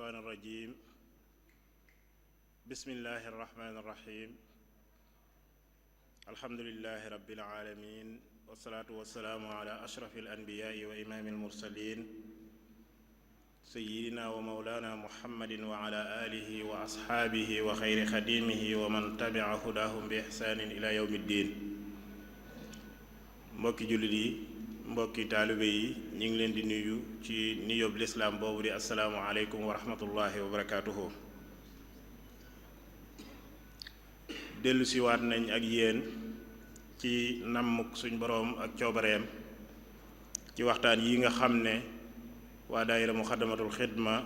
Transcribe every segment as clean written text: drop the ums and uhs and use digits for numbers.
الشيطان الرجيم بسم الله الرحمن الرحيم الحمد لله رب العالمين والصلاة والسلام على أشرف الأنبياء وإمام المرسلين سيدنا ومولانا محمد وعلى آله وأصحابه وخير خديمه ومن تبع هداهم بإحسان إلى يوم الدين. mbokki jullit yi mbokki taalibe yi ñu ngi leen di nuyu ci nuyoob lislaam boobu di assalaamu aleykum wa rahmatullahi wa barakaatuhu. dellu siwaat nañ ak yéen ci nammuk suñ boroom ak coobareem ci waxtaan yi nga xam ne waa daayira Muxaddamatul Xidma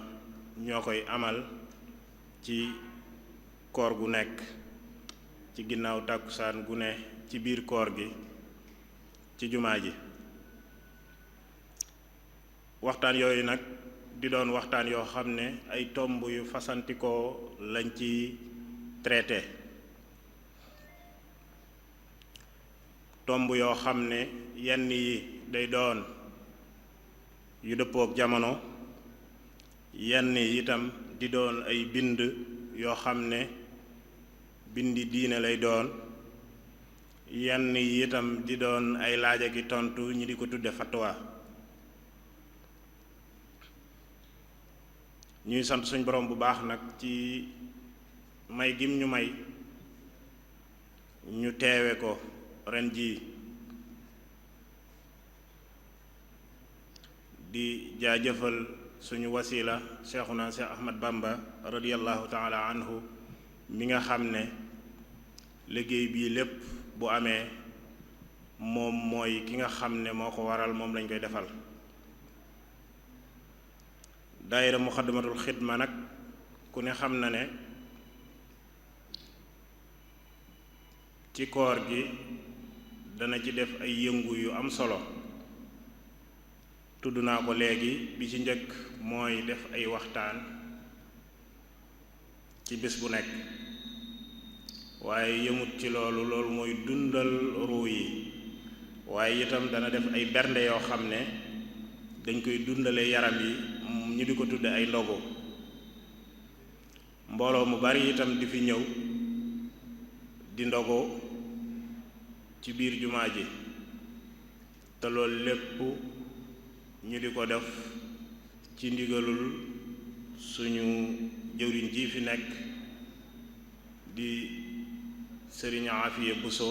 ñoo koy amal ci koor gu nekk ci ginnaaw tàkkusaan gu ne ci biir koor gi ci jumaa ji. waxtaan yooyu nag di doon waxtaan yoo xam ne ay tomb yu fasantikoo lañ ci traité, tomb yoo xam ne yenn yi day doon yu dëppook jamono, yenn yi itam di doon ay bind yoo xam ne bindi diine lay doon, yenn yi itam di doon ay laaj ak i tontu ñi di ko tudde fatwa. ñuy sant suñ borom bu baax nag ci may gim ñu may ñu teewe ko ren jii, di jaajëfal suñu wasila Cheikhuna Cheikh Ahmad Bamba radiyallahu taala anhu mi nga xam ne liggéey bii lépp bu amee moom mooy ki nga xam ne moo ko waral, moom lañ koy defal. daayira Muxaddamatul Xidma nag ku ne xam na ne ci koor gi dana ci def ay yëngu yu am solo. tudd naa ko léegi, bi ci njëkk mooy def ay waxtaan ci bés bu nekk, waaye yëmut ci loolu mooy dundal ruu yi, waaye itam dana def ay bernde yoo xam ne dañ koy dundale yaram yi, ñu di ko tudde ay ndogu. mbooloo mu bari itam di fi ñëw di ndogu ci biir jumaa ji, te loolu lépp ñu di ko def ci ndigalul suñu jëwriñ ji fi nekk di sëriñ Afiya Buso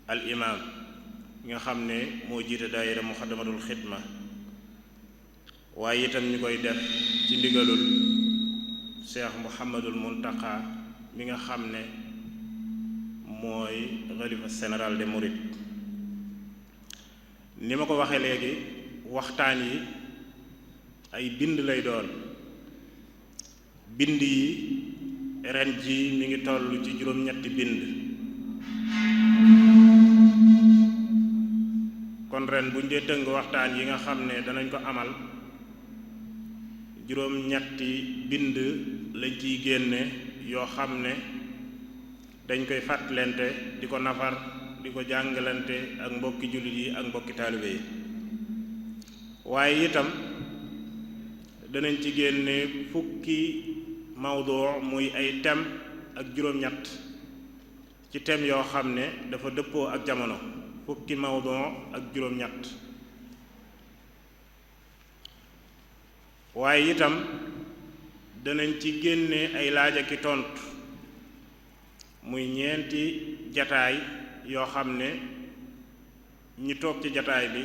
al imaam nga xam ne moo jiite daayira Muxaddamatul Xidma, waaye itam ñu koy def ci ndigalul Cheikh Muhammadul Muntaqa mi nga xam ne mooy xalifa général des mourides. ni ma ko waxee léegi, waxtaan yi ay bind lay doon. bind yi ren ji mi ngi toll ci juróom-ñetti bind. kon ren buñ dee tënk waxtaan yi nga xam ne danañ ko amal, juróom-ñetti bind lañ ciy génne yoo xam ne dañ koy fàttalante di ko nafar di ko jàngalante ak mbokki jullit yi ak mbokki taalibe yi. waaye itam danañ ci génne fukki mawdu muy ay thème ak juróom-ñett ci thème yoo xam ne dafa dëppoo ak jamono, fukki mawdu ak juróom-ñett. waaye itam danañ ci génne ay laaj ak i tontu muy ñeenti jataay yoo xam ne ñi toog ci jataay bi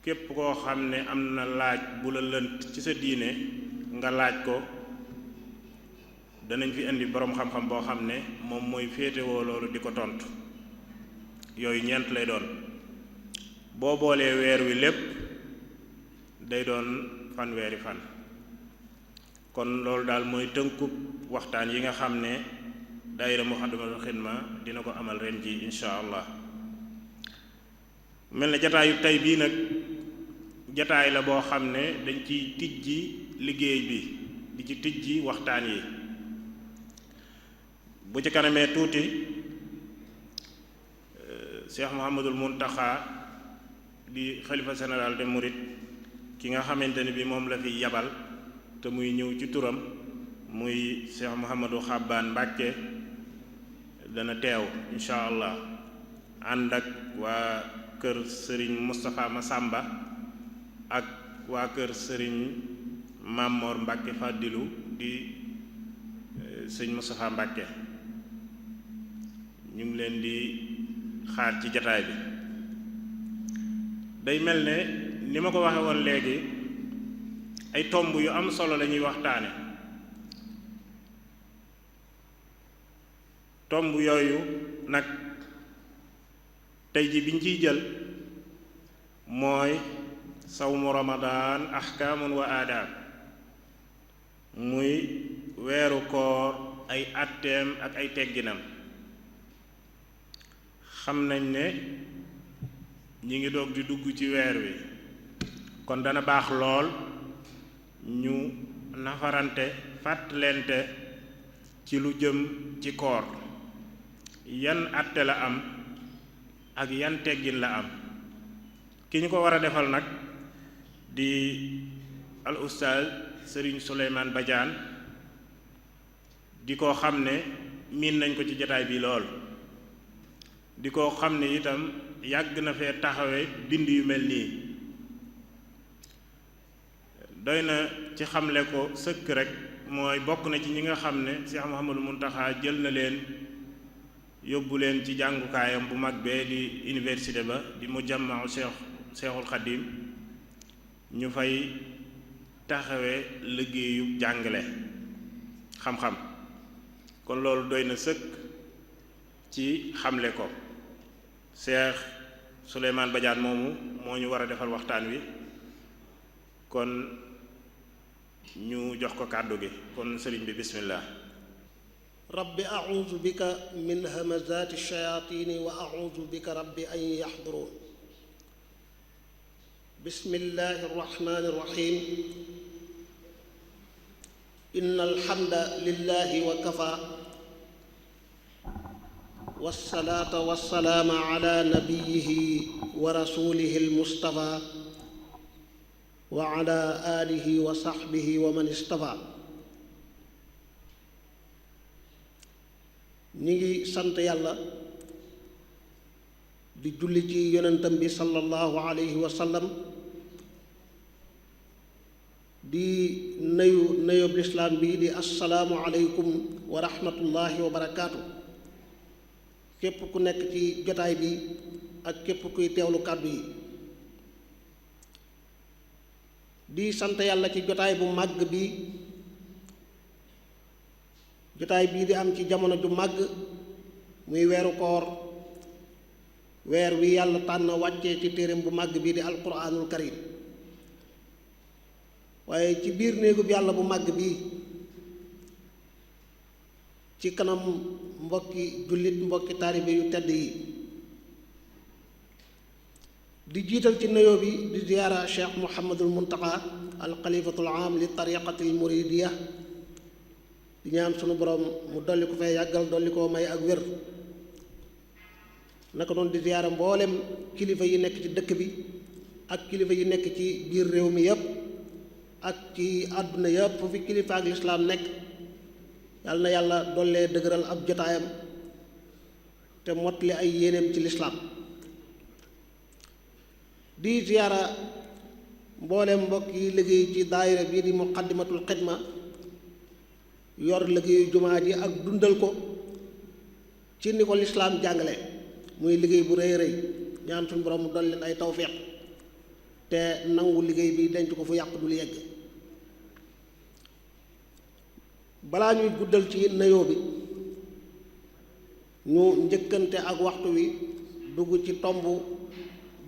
képp koo xam ne am na laaj bu la lënt ci sa diine nga laaj ko, danañ fi indi boroom xam-xam boo xam ne moom mooy féetewoo loolu di ko tontu. yooyu ñeent lay doon. boo boolee weer wi lépp day doon fanweeri fan. kon loolu daal mooy tënkub waxtaan yi nga xam ne daayira Muxaddamatul Xidma dina ko amal ren ji insha allah. mel na jataayu tey bii nag jataay la boo xam ne dañ ciy tijji liggéey bi, di ci tijji waxtaan yi. bu ci kanamee tuuti Cheikh Muhammadul Muntaqa di xalifa général des mourides ki nga xamante ne bi moom la fi yabal te muy ñëw ci turam muy Cheikh Mouhamadou Xabbaan Mbàkke dana teew incha allah ànd ak waa kër sëriñ Moustapha Massamba ak waa kër sëriñ Mamor Mbàkke Fàddilu di sëñ Moustapha Mbàkke ñu ngi leen di xaar ci jataay bi. day mel ne ni ma ko waxe woon léegi ay tomb yu am solo la ñuy waxtaane. tomb yooyu nag tey ji biñ ciy jël mooy sawmu ramadaan ahkaamun wa aadaab, muy weeru koor ay atteem ak ay tegginam. xam nañ ne ñi ngi doog di dugg ci weer wi, kon dana baax lool ñu nafarante fàttalente ci lu jëm ci koor, yan atte la am ak yan teggin la am. ki ñu ko war a defal nag di al ustaaz Sëriñ Souleymane Badiane, di ko xam ne miin nañ ko ci jataay bi lool, di ko xam ne itam yàgg na fee taxawe bind yu mel nii. doy na ci xamle ko sëkk rek mooy bokk na ci ñi nga xam ne Cheikh Mouhamadou Mountakha jël na leen yóbbu leen ci jàngukaayam bu mag bee di université ba di mujammaa Cheikhul Khadim, ñu fay taxawe liggéeyu jàngale xam-xam. kon loolu doy na sëkk ci xamle ko. Cheikh Souleymane Badiane moomu moo ñu war a defal waxtaan wi, kon ñu jox ko kàddu gi. kon sëriñ bi bismillah. rabbi a'uuzu bika min hamazaati shayaatiini wa a'uuzu bika rabbi an yaxduruun. bismillaahi rahmaani rahiim. inna alhamda lillaahi wa kafaa wassalaata wassalaama ala nabiyyihi wa rasuulihi almustafaa wa ala aalihi wa saxbihi wa man istafaa. ñi ngi sant yàlla di julli ci yonentam bi sallallahu alayhi wa sallam, di nuyób lislaam bi di assalaamu aleykum wa rahmatullahi wa barakaatu. képp ku nekk ci jotaay bi ak képp kuy teewlu kàddu yi, di sant yàlla ci jotaay bu màgg bi. jotaay bii di am ci jamono ju màgg muy weeru koor, weer wi yàlla tànn wàccee ci téereem bu màgg bii di alquraanul karim. waaye ci biir néegub yàlla bu màgg bii, ci kanam mbokki jullit, mbokki taalibe yu tedd yi, di jiital ci nuyoo bi di ziyaara cheikh Mouhamadul Muntaqa al xalifatul aam li tariqatil muridiya, di ñaan sunu borom mu dolli ko fee yàggal, dolli koo may ak wér. naka noonu di ziyaara mboolem kilifa yi nekk ci dëkk bi ak kilifa yi nekk ci biir réew mi yépp ak ci àdduna yépp fu fi kilifa ak lislaam nekk. yàlla na yàlla dollee dëgëral ab jotaayam te mottali ay yéeneem ci lislaam. di ziyaara mboolem mbokk yi liggéey ci daayira bii di muqaddimatul xidma, yor liggéeyu jumaa ji ak dundal ko ci ni ko lislaam jàngale, muy liggéey bu rëy rëy. ñaan suñu borom mu dolli leen ay tawféex te nangu liggéey bi denc ko fu yàq dul yegg. balaa ñuy guddal ci nuyoo bi, ñu njëkkante ak waxtu wi dugg ci tomb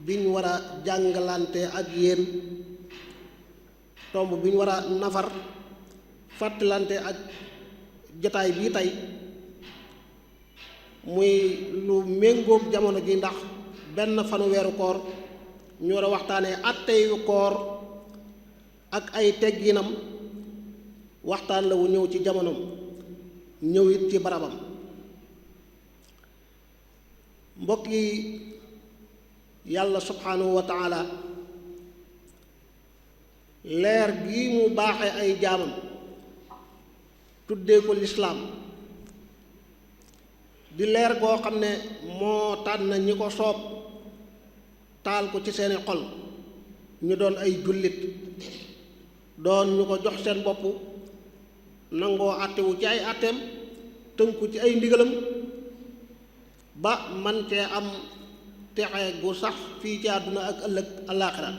biñ war a jàngalante ak yéen, tomb biñ war a nafar fàttalante ak jotaay bii tey, muy lu méngoog jamono ji. ndax benn fanu weeru koor ñu war a waxtaanee atteyu koor ak ay tegginam. waxtaan la wu ñëw ci jamonoom, ñëw it ci barabam. mbokk yi, yàlla subhaanahu wa taala leer gii mu baaxe ay jaamam tuddee ko lislaam di leer goo xam ne moo tànn ñi ko soob taal ko ci seeni xol ñu doon ay jullit doon ñu ko jox seen bopp nangoo àttewu ci ay àtteem tënku ci ay ndigalam ba man cee am texe gu sax fii ci àdduna ak ëllëg àllaaxira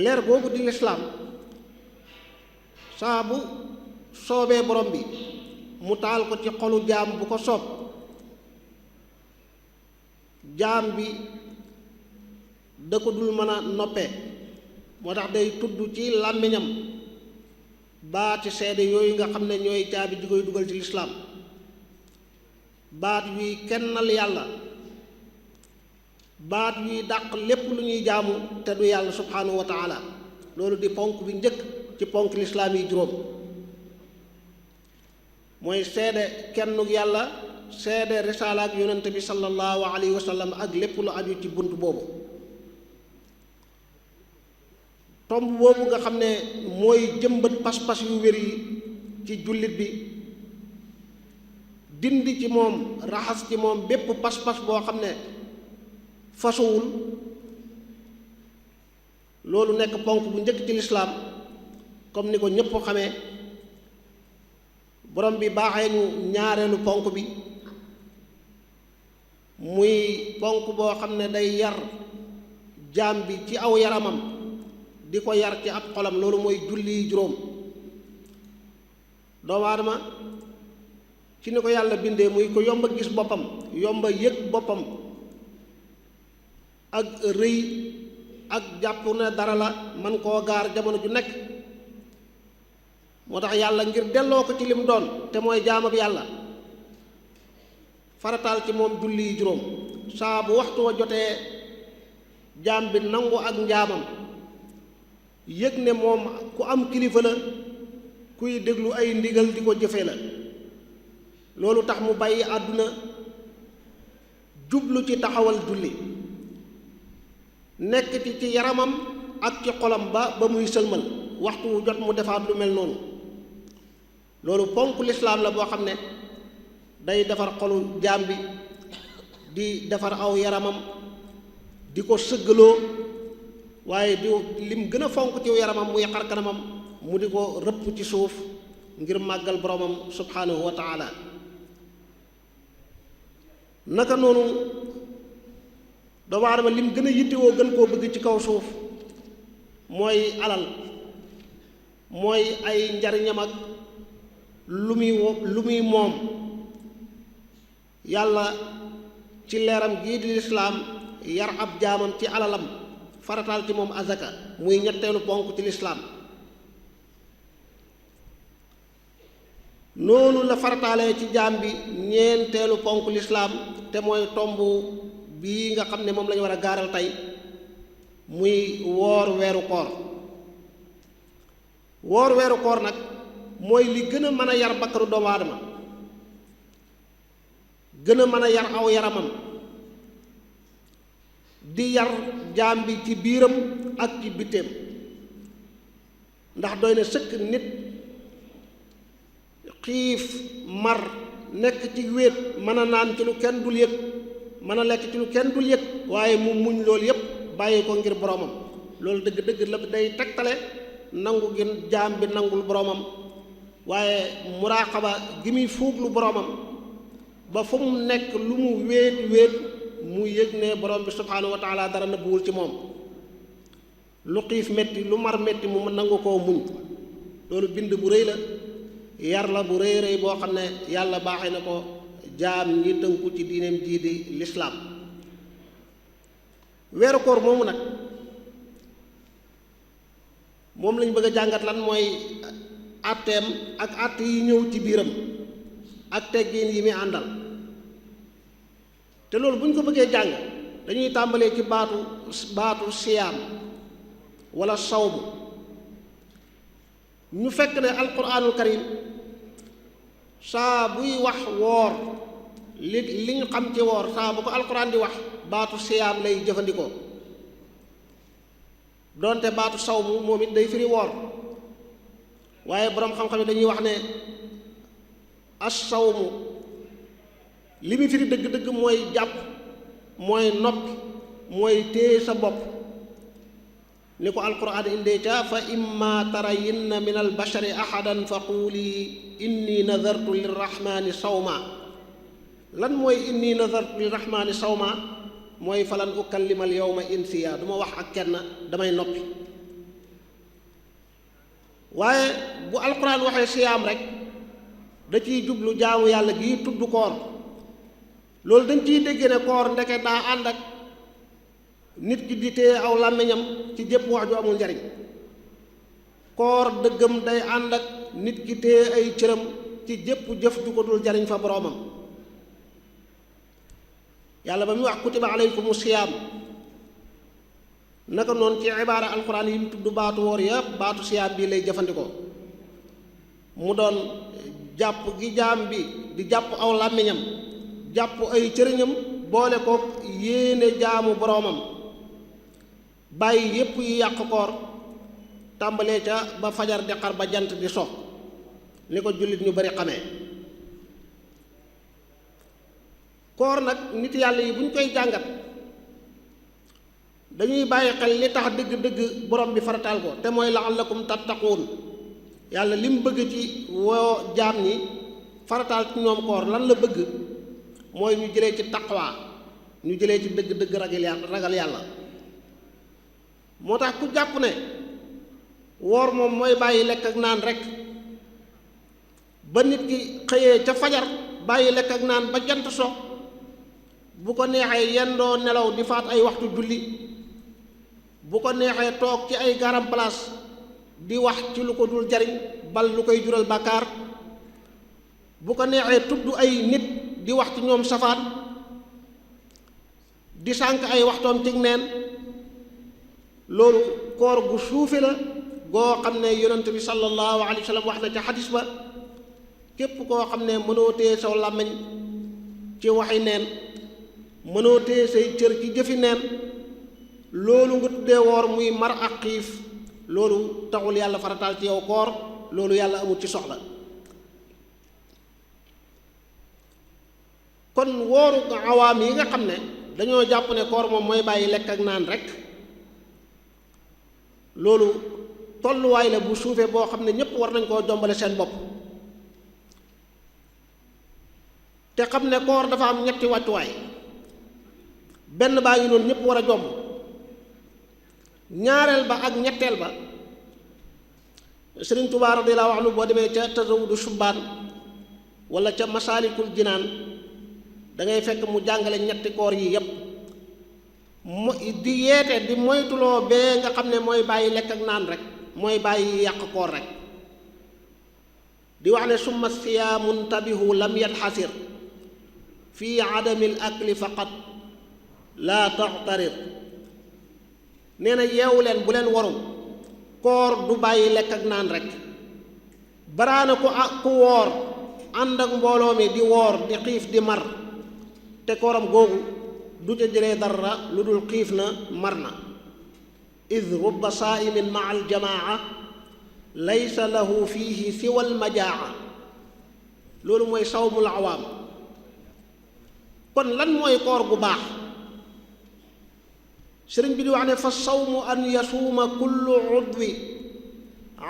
leer googu di lislaam saa bu soobee borom bi mu taal ko ci xolu jaam bu ko soob jaam bi da ko dul mën a noppee moo tax day tudd ci làmmiñam baati seede yooyu nga xam ne ñooy caabi ji koy dugal ci lislaam baat yuy kennal yàlla baat yuy dàq lépp lu ñuy jaamu te du yàlla subhaanahu wa taala loolu di ponk bi njëkk ci ponk lislaam yi juróom mooy seede kennug yàlla seede risaala ak yonent bi sallallahu alayhi wa sallam ak lépp lu aju ci bunt boobu tomb boobu nga xam ne mooy jëmbat pas-pas yu wér yi ci jullit bi dindi ci moom raxas ci moom bépp pas-pas boo xam ne fasuwul loolu nekk ponk bu njëkk ci lislaam comme ni ko ñépp xamee borom bi baaxee ñu ñaareelu ponk bi muy ponk boo xam ne day yar jaam bi ci aw yaramam di ko yar ci ab xolam loolu mooy julli juróom doomu aadama ci ni ko yàlla bindee muy ko yomba gis boppam yomba yëg boppam ak rëy ak jàpp ne dara la man koo gaar jamono ju nekk moo tax yàlla ngir delloo ko ci lim doon te mooy jaamab yàlla farataal ci moom julli juróom saa bu waxtu wa jotee jaam bi nangu ak njaamam yëg ne moom ku am kilifa la kuy déglu ay ndigal di ko jëfe la loolu tax mu bàyyi àdduna jublu ci taxawal julli nekk ci yaramam ak ci xolam ba muy sëlmal waxtu wu jot mu defaat lu mel noonu loolu ponk lislaam la boo xam ne day defar xolu jaam bi di defar aw yaramam di ko sëggaloo waaye di lim gën a fonk ci yaramam muy xar kanamam mu di ko rëpp ci suuf ngir màggal boromam subhaanahu wa taala naka noonu doomu aadama lim gën a yittewoo gën koo bëgg ci kaw suuf mooy alal mooy ay njariñam ak lu muy moom yàlla ci leeram gii di lislaam yar ab jaamam ci alalam farataal ci moom azaka muy ñetteelu ponk ci lislaam noonu la farataalee ci jaam bi ñeenteelu ponk lislaam te mooy tomb bii nga xam ne moom la ñu war a gaaral tey muy woor weeru koor woor weeru koor nag mooy li gën a mën a yar bakkaru doomu aadama gën a mën a yar aw yaramam di yar jaam bi ci biiram ak ci bitteem ndax doy na sëkk nit xiif mar nekk ci wéet mën a naan ci lu kenn dul yëg mën a lekk ci lu kenn dul yëg waaye mu muñ loolu yépp bàyyi ko ngir boromam loolu dëgg-dëgg la day tegtale nangu gi jaam bi nangul boromam waaye muraqaba gi muy fuuglu boromam ba fu mu nekk lu mu wéet wéet mu yëg ne borom bi subhaanahu wa taala dara nëbbuwul ci moom lu xiif metti lu mar metti mu nangu koo muñ loolu bind bu rëy la yar la bu rëy rëy boo xam ne yàlla baaxee na ko jaam ñi tënku ci diineem jii di lislaam weeru koor moomu nag moom lañ bëgg a jàngat lan mooy àtteem ak àtte yi ñëw ci biiram ak teggiin yi muy àndal te loolu bu ñu ko bëggee jàng dañuy tàmbalee ci baatu siyaam wala sawmu ñu fekk ne alquranul karim saa buy wax woor li ñu xam ci woor saa bu ko alquran di wax baatu siyaam lay jëfandikoo doonte baatu sawmu moom it day firi woor waaye boroom xam-xam yi dañuy wax ne as-sawmu li mu firi dëgg-dëgg mooy jàpp mooy noppi mooy téye sa bopp ni ko alquran indee ca fa imma tarayinna min albashari ahadan fa quuli inni nadartu lirrahmani sawma lan mooy inni nadartu lirrahmani sawma mooy falan ukallima alyawma insiya du ma wax ak kenn damay noppi waaye bu alquran waxee siyaam rek da ciy jublu jaamu yàlla gi tudd koor loolu dañ ciy dégg ne koor ndeke daa ànd ak nit ki di téye aw làmmiñam ci jépp wax ju amul njariñ koor dëggam day ànd ak nit ki téye ay cëram ci jépp jëf ju ko dul jariñ fa boroomam yàlla ba muy wax kutiba alaykumu siyaam naka noonu ci ibaara alquran yi mu tudd baatu woor yépp baatu siyaam bii lay jëfandikoo mu doon jàpp gi jaam bi di jàpp aw làmmiñam jàpp ay cëriñam boole ko yéene jaamu boroomam bàyyi yépp yi yàq koor tàmbalee ca ba fajar di xar ba jant di so ni ko jullit ñu bari xamee koor nag nit yàlla yi bu ñu koy jàngat dañuy bàyyi xel li tax dëgg-dëgg borom bi farataal ko te mooy la'allakum tattaquun yàlla li mu bëgg ci woo jaam ñi farataal ci ñoom koor lan la bëgg mooy ñu jëlee ci taqwa ñu jëlee ci dëgg-dëgg ragal yàlla moo tax ku jàpp ne woor moom mooy bàyyi lekk ak naan rek ba nit ki xëyee ca fajar bàyyi lekk ak naan ba jant so bu ko neexee yendoo nelaw di faat ay waxtu julli bu ko neexee toog ci ay garam place di wax ci lu ko dul jariñ bal lu koy jural bàkkaar bu ko neexee tudd ay nit di wax ci ñoom safaan di sànk ay waxtoom cig neen loolu koor gu suufe la goo xam ne yonent bi sallallahu alayhi wa sallam wax na ca xadis ba képp koo xam ne mënoo téye saw làmmiñ ci waxi neen mënoo téye say cër ci jëfi neen loolu nga tuddee woor muy mar ak xiif loolu taxul yàlla farataal ci yow koor loolu yàlla amul ci soxla kon wooru awaam yi nga xam ne dañoo jàpp ne koor moom mooy bàyyi lekk ak naan rek loolu tolluwaay la bu suufee boo xam ne ñépp war nañ koo jombale seen bopp te xam ne koor dafa am ñetti wàccuwaay benn baa ngi noonu ñépp war a jomb ñaareel ba ak ñetteel ba Sëriñ Tuubaa radiyallaahu anhu boo demee ca Tazawudu Shubbaan wala ca Masaalikul Jinaan da ngay fekk mu jàngale ñetti koor yi yépp mu di yeete di moytuloo bee nga xam ne mooy bàyyi lekk ak naan rek mooy bàyyi yàq koor rek di wax ne summa siyaamun tabihu lam yanxasir fi adamil akli faqat laa taxtarir nee na yeewu leen bu leen waru koor du bàyyi lekk ak naan rek baraana ku woor ànd ak mbooloo mi di woor di xiif di mar te kooram googu du ca jëlee dara lu dul xiif na mar na id rubba saaimin maa aljamaa laysa lahu fiihi siwa almajaa loolu mooy sawmul awaam kon lan mooy koor gu baax sëriñ bi di wax ne fa sawmu an yasuuma kullu udwi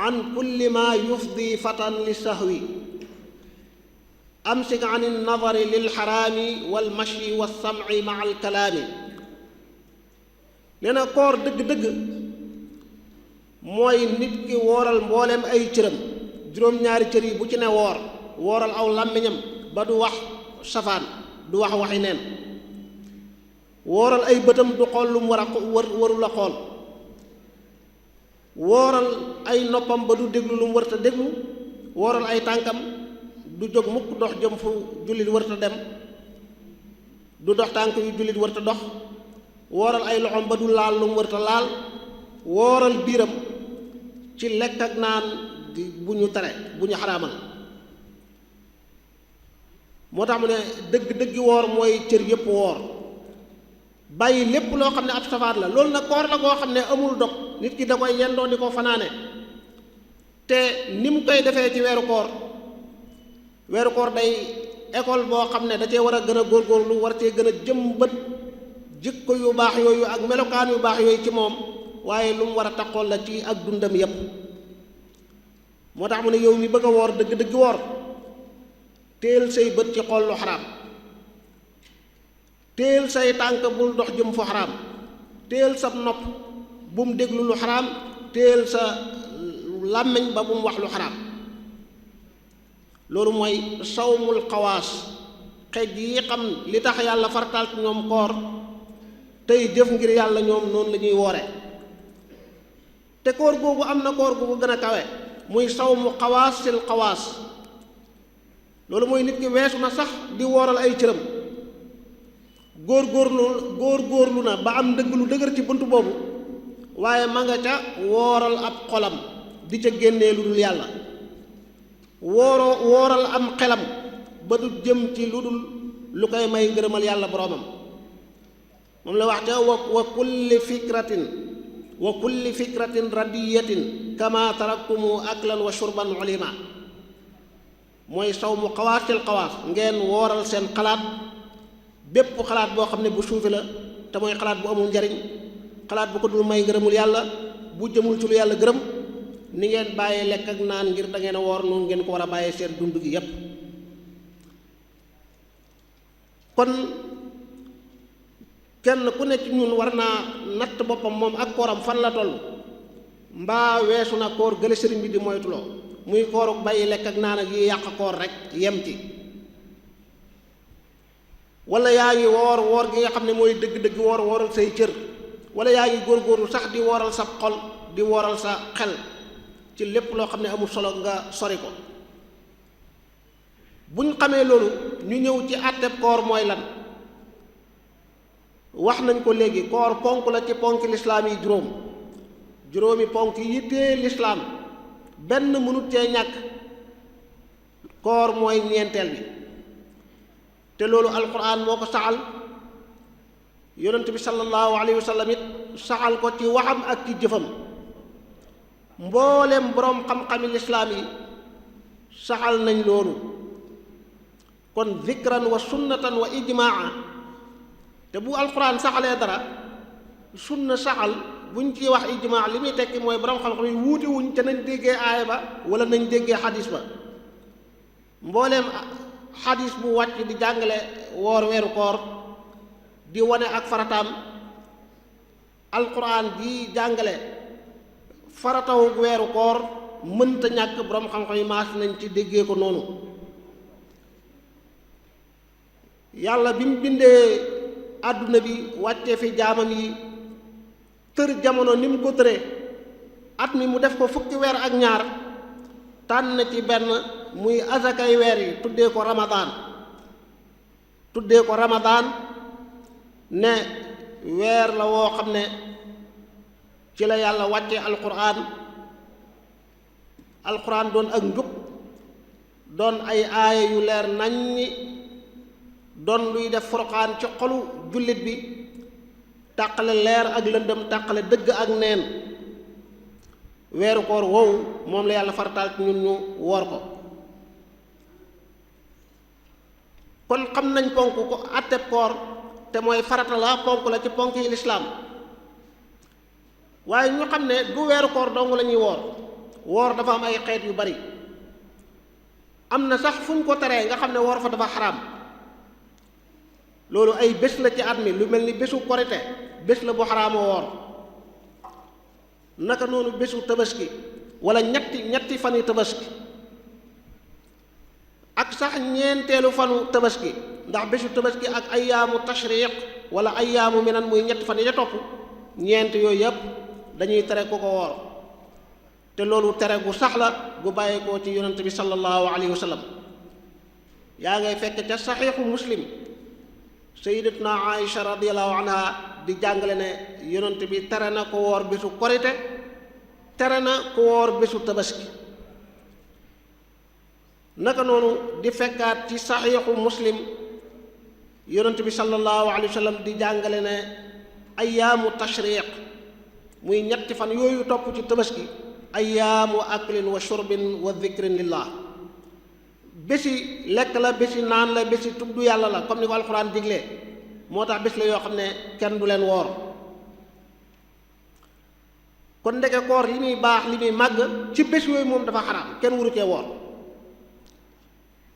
an kulli ma yufdi fatan li sahwi amsik an alnadari lilxaraami walmashi walsamci maa alkalaami nee na koor dëgg-dëgg mooy nit ki wooral mbooleem ay cëram juróom-ñaari cër yi bu ci ne wooral aw làmmiñam ba du wax safaan du wax waxi neen wooral ay bëtam du xool lu mu waru la xool wooral ay noppam ba du déglu lu mu warta déglu wooral ay tànkam du jóg mukk dox jëm fu jullit warta dem du dox tànk yu jullit warta dox wooral ay loxoom ba du laal lu mu warta laal wooral biiram ci lekk ak naan bu ñu tere bu ñu xaraamal moo tax mu ne dëgg woor mooy cër yépp woor bàyyi lépp loo xam ne ab safaat la loolu nag koor la goo xam ne amul dog nit ki da koy yendoo di ko fanaane te ni mu koy defee ci weeru koor day école boo xam ne da cee war a gën a góorgóorlu war cee gën a jëmbat jikko yu baax yooyu ak melokaan yu baax yooyu ci moom waaye lu mu war a taxool la ci ak dundam yépp moo tax mu ne yow mi bëgg a woor dëgg-dëgg woor téel say bët ci xool lu xaraam téel say tànk bul dox jëm fu xaraam téel sa nopp bu mu déglu lu xaraam téel sa làmmiñ ba bu mu wax lu xaraam loolu mooy sawmul xawaas xeej yi xam li tax yàlla farataal ci ñoom koor tey jëf ngir yàlla ñoom noonu la ñuy woore te koor googu am na koor gu ko gën a kawe muy sawmu xawaasil xawaas loolu mooy nit ki weesu na sax di wooral ay cëram góorgóorlu na ba am ndëgg lu dëgër ci bunt boobu waaye ma nga ca wooral ab xolam di ca génnee lu dul yàlla wooral am xelam ba du jëm ci lu dul lu koy may ngërëmal yàlla boroomam moom la wax ca wa kulli fikratin radiyatin kama taraktumu aklan wa shurban ulima mooy sawmu xawaasil xawaas ngeen wooral seen xalaat bépp xalaat boo xam ne bu suufi la te mooy xalaat bu amul njariñ xalaat bu ko dul may ngërëmul yàlla bu jëmul ci lu yàlla gërëm ni ngeen bàyyee lekk ak naan ngir da ngeen a woor noonu ngeen ko war a bàyyee seen dund gi yépp kon kenn ku ne ci ñun war naa natt boppam moom ak kooram fan la toll mbaa weesu na koor gële sëriñ bi di moytuloo muy kooruk bàyyi lekk ak naan ak yi yàq koor rek yem ci wala yaa ngi woor gi nga xam ne mooy dëgg-dëgg wooral say cër wala yaa ngi góorgóorlu sax di wooral sa xol di wooral sa xel ci lépp loo xam ne amul solo nga sori ko buñ xamee loolu ñu ñëw ci àtteb koor mooy lan wax nañ ko léegi koor ponk la ci ponki lislaam yi juróomi ponk yi tee lislaam benn mënut cee ñàkk koor mooy ñeenteel bi te loolu alquran moo ko saxal yonent bi sallallahu alayhi wa sallam it saxal ko ci waxam ak ci jëfam mboolem boroom xam-xami lislaam yi saxal nañ loolu kon zikran wa sunnatan wa ijmaa te bu alquran saxalee dara sunna saxal buñ ci wax ijmaa li muy tekki mooy boroom xam-xam yi wuute wuñ te nañ déggee aaya ba wala nañ déggee xadis ba mbooleem xadis bu wàcc di jàngale woor weeru koor di wane ak farataam alquran di jàngale farataw weeru koor mënta ñàkk boroom xam-xam yi maas nañ ci déggee ko noonu yàlla bi mu bindee àdduna bi wàccee fi jaamam yi tër jamono ni mu ko tëree at mi mu def ko fukki weer ak ñaar tànn ci benn muy azakay weer yi tuddee ko ramadaan ne weer la woo xam ne ci la yàlla wàcce alquran doon ak njub doon ay aaya yu leer naññi doon luy def furqaan ci xolu jullit bi tàqale leer ak lëndëm tàqale dëgg ak neen weeru koor woowu moom la yàlla farataal ci ñun ñu woor ko kon xam nañ ponk ko àtteb koor te mooy farata la ponk la ci ponk yi lislaam waaye ñu xam ne du weeru koor dong la ñuy woor dafa am ay xeet yu bari am na sax fu ñu ko teree nga xam ne woor fa dafa xaraam loolu ay bés la ci at mi lu mel ni bésu korite bés la bu xaraama woor naka noonu bésu tabaski wala ñetti fani tabaski ak sax ñeenteelu fanu tabaski ndax bésu tabaski ak ayyaamu tashriq wala ayyaamu minan muy ñetti fan ya topp ñeent yooyu yëpp dañuy tere ku ko woor te loolu tere gu sax la gu bàyyeekoo ci yonent bi sallallahu alayhi wa sallam yaa ngay fekk ca saxiixu muslim sayyidatuna Aïcha radiyallahu anha di jàngale ne yonent bi tere na ko woor bésu korite tere na ko woor bésu tabaski naka noonu di fekkaat ci saxiixu muslim yonent bi sallallahu alayhi wa sallam di jàngale ne ayyaamu tashriq muy ñetti fan yooyu topp ci tabaski ayyaamu aklin wa shurbin wa dhikrin lillah bési lekk la bési naan la bési tudd yàlla la comme ni ko alxuraan diglee moo tax bés la yoo xam ne kenn du leen woor kon ndeke koor li muy baax li muy màgg ci bés yooyu moom dafa xaraam kenn waru cee woor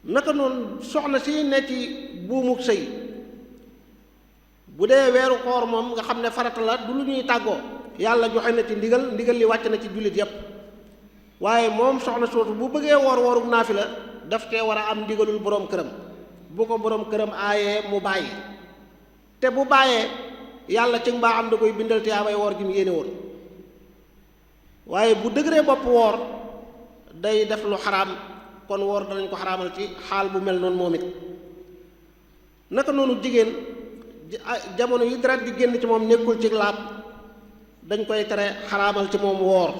naka noonu soxna si ne ci buumuk sëy bu dee weeru koor moom nga xam ne farata la du lu ñuy tàggoo yàlla joxe na ci ndigal li wàcc na ci jullit yépp waaye moom soxna soosu bu bëggee woor wooruk naafila daf cee war a am ndigalul boroom këram bu ko boroom këram aayee mu bàyyi te bu bàyyee yàlla ci mbaa am da koy bindal te yaabay woor gi mu yéene woon waaye bu dëgëree bopp woor day def lu xaraam kon woor danañ ko xaraamal ci xaal bu mel noonu moom it naka noonu jigéen jamono yi dara di génn ci moom nekkul ci laab dañ koy tere xaraamal ci moom woor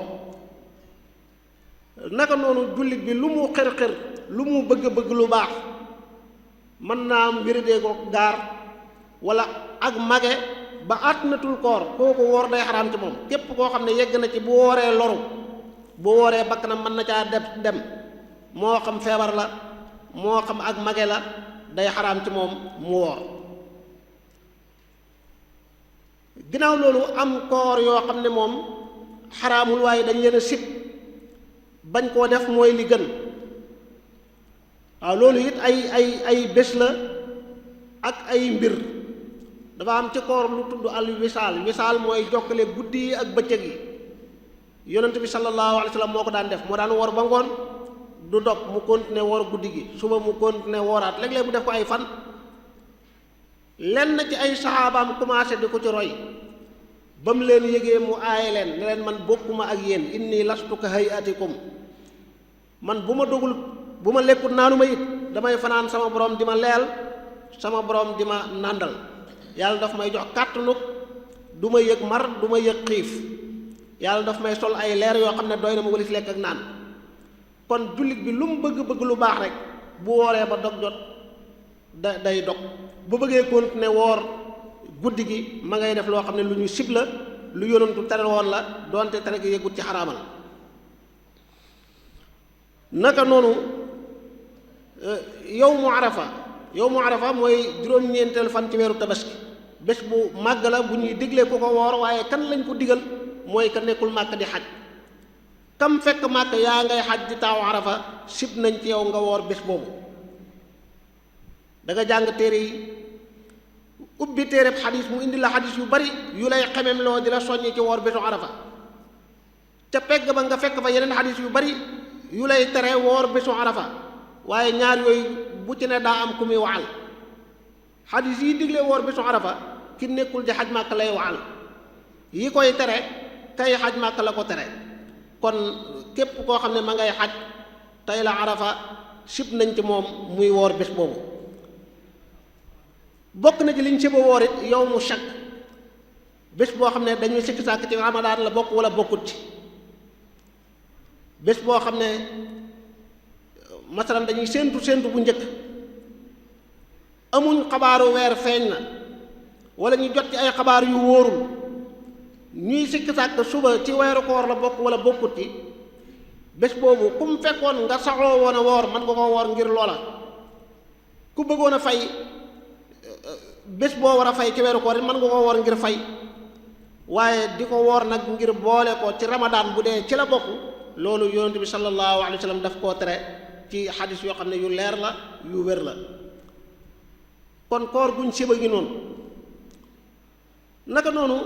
naka noonu jullit bi lu mu xër-xër lu mu bëgg-bëgg lu baax mën naa am wéradee ko gaar wala ak mage ba àttanatul koor kooku woor day xaraam ci moom képp koo xam ne yegg na ci bu wooree loru bu wooree bakkanam mën na caa dem moo xam feebar la moo xam ak mage la day xaraam ci moom mu woor ginnaaw loolu am koor yoo xam ne moom xaraamul waaye dañ leen a sib bañ koo def mooy li gën waaw loolu it ay bés la ak ay mbir dafa am ci koor lu tudd al wisaal mooy jokkale guddi yi ak bëccëg yi yonent bi sallallahu alayhi wa sallam moo ko daan def moo daan wor ba ngoon du dog mu continuer woor guddi gi suba mu continuer wooraat léeg-léeg mu def ko ay fan lenn ci ay saxaabaam commencé di ko ci roy ba mu leen yëgee mu aaye leen ne leen man bokkuma ak yéen inni lastu ka hayatikum man bu ma dogul bu ma lekkut naanu ma it damay fanaan sama borom di ma leel sama borom di ma nàndal yàlla daf may jox kàttanug du ma yëg mar du ma yëg xiif yàlla daf may sol ay leer yoo xam ne doy na ma walis lekk ak naan kon jullit bi lu mu bëgg-bëgg lu baax rek bu wooree ba dog jot day dog bu bëggee continuer woor guddi gi ma ngay def loo xam ne lu ñu sib la lu yonantu tere woon la doonte tere gi yëgut ci xaraamal naka noonu yawmu arafa mooy juróom-ñeenteel fan ci weeru tabaski bés bu màgg la bu ñuy diglee ku ko woor waaye kan lañ ko digal mooy ka nekkul màkk di xaj kam fekk màkk yaa ngay xaj di taawu arafa sib nañ ci yow nga woor bés boobu da nga jàng téere yi ubbi téereb xadis mu indi la xadis yu bari yu lay xemem loo di la soññi ci woor bésu arafa ca pegg ba nga fekk fa yeneen xadis yu bari yu lay tere woor bésu arafa waaye ñaar yooyu bu ci ne daa am ku muy waxal xadis yi digle woor bésu arafa ki nekkul di xaj màkk lay waxal yi koy tere kay xaj màkk la ko tere kon képp koo xam ne ma ngay xaj tey la arafa sib nañ ci moom muy woor bés boobu bokk na ci liñ siba woor it yow mu shakk bés boo xam ne dañuy sikki sàkk ci ramadaan la bokk wala bokkut ci bés boo xam ne masalan dañuy séentu bu njëkk amuñ xabaaru weer feeñ na wala ñu jot ci ay xabaar yu wóorul ñuy sikki sàkk suba ci weeru koor la bokk wala bokkut ci bés boobu ku mu fekkoon nga saxoo woon a woor man nga ko woor ngir loola ku bëggoon a fay bés boo war a fay ci weeru koor it mën nga ko woor ngir fay waaye di ko woor nag ngir boole ko ci ramadaan bu dee ci la bokk loolu yonent bi sallallahu alayhi wa sallam daf koo tere ci xadis yoo xam ne yu leer la yu wér la kon koor guñ siba gi noonu naka noonu